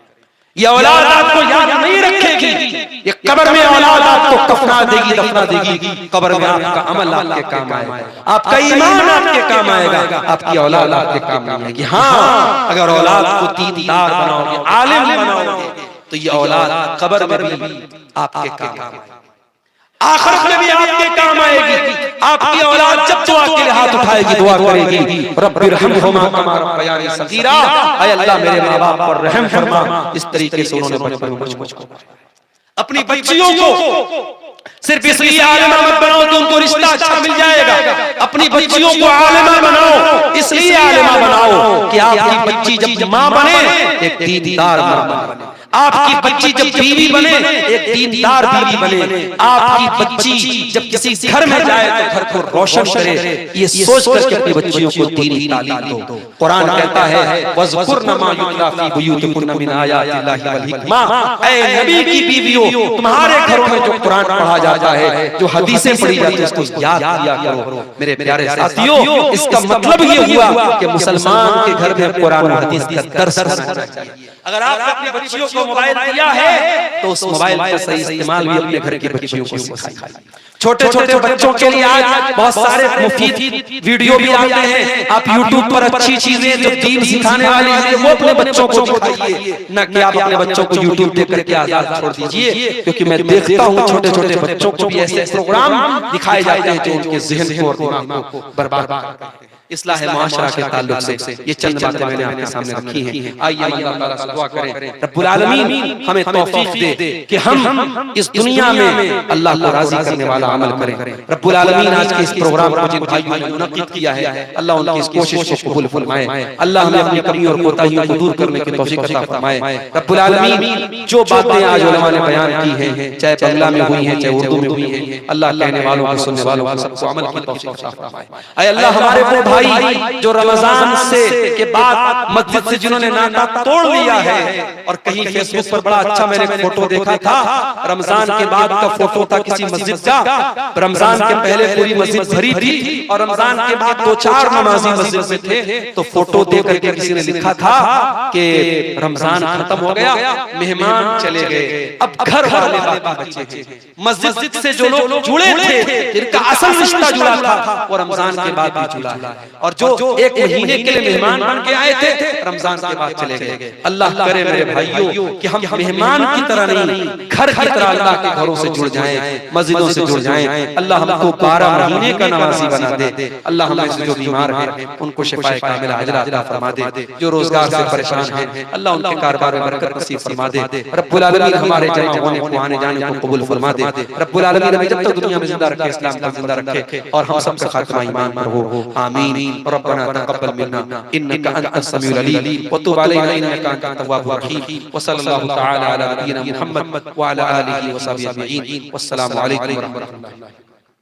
ये औलाद आपको याद नहीं रखेगी। ये कब्र में औलाद आपको कफना देगी, दफना देगी। कब्र में आपका अमल आपके काम आएगा, आपका ईमान आपके काम आएगा, आपकी औलाद आपके काम नहीं आएगी। हाँ, अगर औलाद को दीनदार बनाओगे, आलिम बनाओगे, तो ये औलाद कब्र में भी आपके काम आएगी, आखिरत में भी आपके काम आएगी। आपकी औलाद जब दुआ के लिए हाथ उठाएगी, दुआ करेगी, रब्बिरहमहुमा कमा रब्बयानी सगीरा, ऐ अल्लाह मेरे माँ बाप पर रहम फरमा। इस तरीके से उन्होंने बचपन में मुझको अपनी बच्चियों को सिर्फ इसलिए आलिमा मत बनाओ कि उनको रिश्ता अच्छा मिल जाएगा, अपनी बच्चियों को आलिमा बनाओ इसलिए आलिमा बनाओ कि आपकी बच्ची जब माँ बने एक दीनदार माँ बने, आपकी बच्ची जब बीवी बने एक दीनदार बीवी बने, आपकी बच्ची जब किसी घर में जाए तो घर को रोशन करे, ये सोच करके अपनी बच्चियों को दीनी तालीम दो। कुरान कहता है वज़कुरना मा युतला फी बुयूतिकुन्ना मिन आयातिल्लाहि वल हिकमा, ऐ नबी की बीवियों तुम्हारे घरों में जो कुरान पढ़ा जाता है, जो हदीसें पढ़ी जाती है, उसको याद किया करो। मेरे प्यारे साथियों, इसका मतलब ये हुआ कि मुसलमान के घर में कुरान और हदीस का दर्स होना चाहिए। अगर आपने अपनी बच्चियों को मोबाइल दिया है तो उस मोबाइल का सही इस्तेमाल भी अपने घर की बच्चियों को सिखाइए। छोटे छोटे बच्चों के लिए आज बहुत सारे मुफीद वीडियो भी आते हैं, आप YouTube पर अच्छी चीजें जो दीन सिखाने वाली हैं वो अपने बच्चों को दिखाइए, न कि आप अपने बच्चों को YouTube देख करके आजाद छोड़ दीजिए। क्योंकि मैं देखता हूँ छोटे छोटे बच्चों को भी ऐसे प्रोग्राम दिखाए जाते हैं जो उनके ज़हन को और दिमाग को बर्बाद करते हैं। इस्लाह माशरा के ताल्लुक से ये चंद बातें मैंने आपके सामने रखी हैं। आइए अल्लाह ताला से दुआ करें रब्बुल आलमीन हमें तौफीक दे कि हम इस दुनिया में अल्लाह को राजी करने वाला अमल करें। रब्बुल आलमीन आज के इस प्रोग्राम को जिन भाइयों ने मुनक्किद किया है, अल्लाह उनकी इस कोशिश को कबूल फरमाए, अल्लाह हमें अपनी कमियों और कोताहियों को दूर करने की तौफीक अता फरमाए। रब्बुल आलमीन जो बातें आज उलमा ने बयान की हैं, चाहे बांग्ला में हुई हैं चाहे उर्दू में हुई हैं, अल्लाह कहने वालों को सुनने वालों को सबको अमल की तौफीक अता फरमाए। ऐ अल्लाह हमारे वो भाई जो रमजान से के बाद मस्जिद से जिन्होंने नाता तोड़ लिया है, और कहीं फेसबुक पर बड़ा अच्छा मैंने फोटो देखा था, रमजान के बाद का फोटो था किसी मस्जिद का, रमजान के पहले पूरी मस्जिद भरी थी और रमजान के बाद 2-4 नमाजी मस्जिद में थे, तो फोटो देख करके किसी ने लिखा था कि रमजान खत्म हो गया, मेहमान चले गए, अब घर वाले बाकी बचे। मस्जिद से जो लोग जुड़े थे, जिनका असल रिश्ता जुड़ा था, वो रमजान के बाद भी जुड़ा है, और जो एक महीने के लिए मेहमान बन के आए थे रमजान के बाद चले गए। अल्लाह करे मेरे भाइयों कि हम मेहमान की तरह नहीं, घर की तरह अल्लाह के घरों से जुड़ जाएं, मस्जिदों से जुड़ जाएं। अल्लाह हमको 12 महीने का नमाजी बना दे। अल्लाह हमें से जो बीमार हैं उनको शिफाए कामिला अजला अता फरमा दे, जो रोजगार से परेशान हैं अल्लाह उनके कारोबार में बरकत नसीब फरमा दे। रब्बुल आलमीन हमारे जमा होने को आने जाने को कबूल फरमा दे। रब्बुल आलमीन हमें जब तक दुनिया में जिंदा रखे, इस्लाम को जिंदा रखे, और हम सबका खात्मा ईमान पर हो। आमीन। रब्बना तक़ब्बल मिन्ना इन्नका अंतस समीउल अलीम व तुब अलैना इन्नका अंतत तव्वाबुर रहीम। व सल्लल्लाहु तआला अला नबियिना मुहम्मद व अला आलिहि व सहबिहि अजमईन। वस्सलामु अलैकुम व रहमतुल्लाह।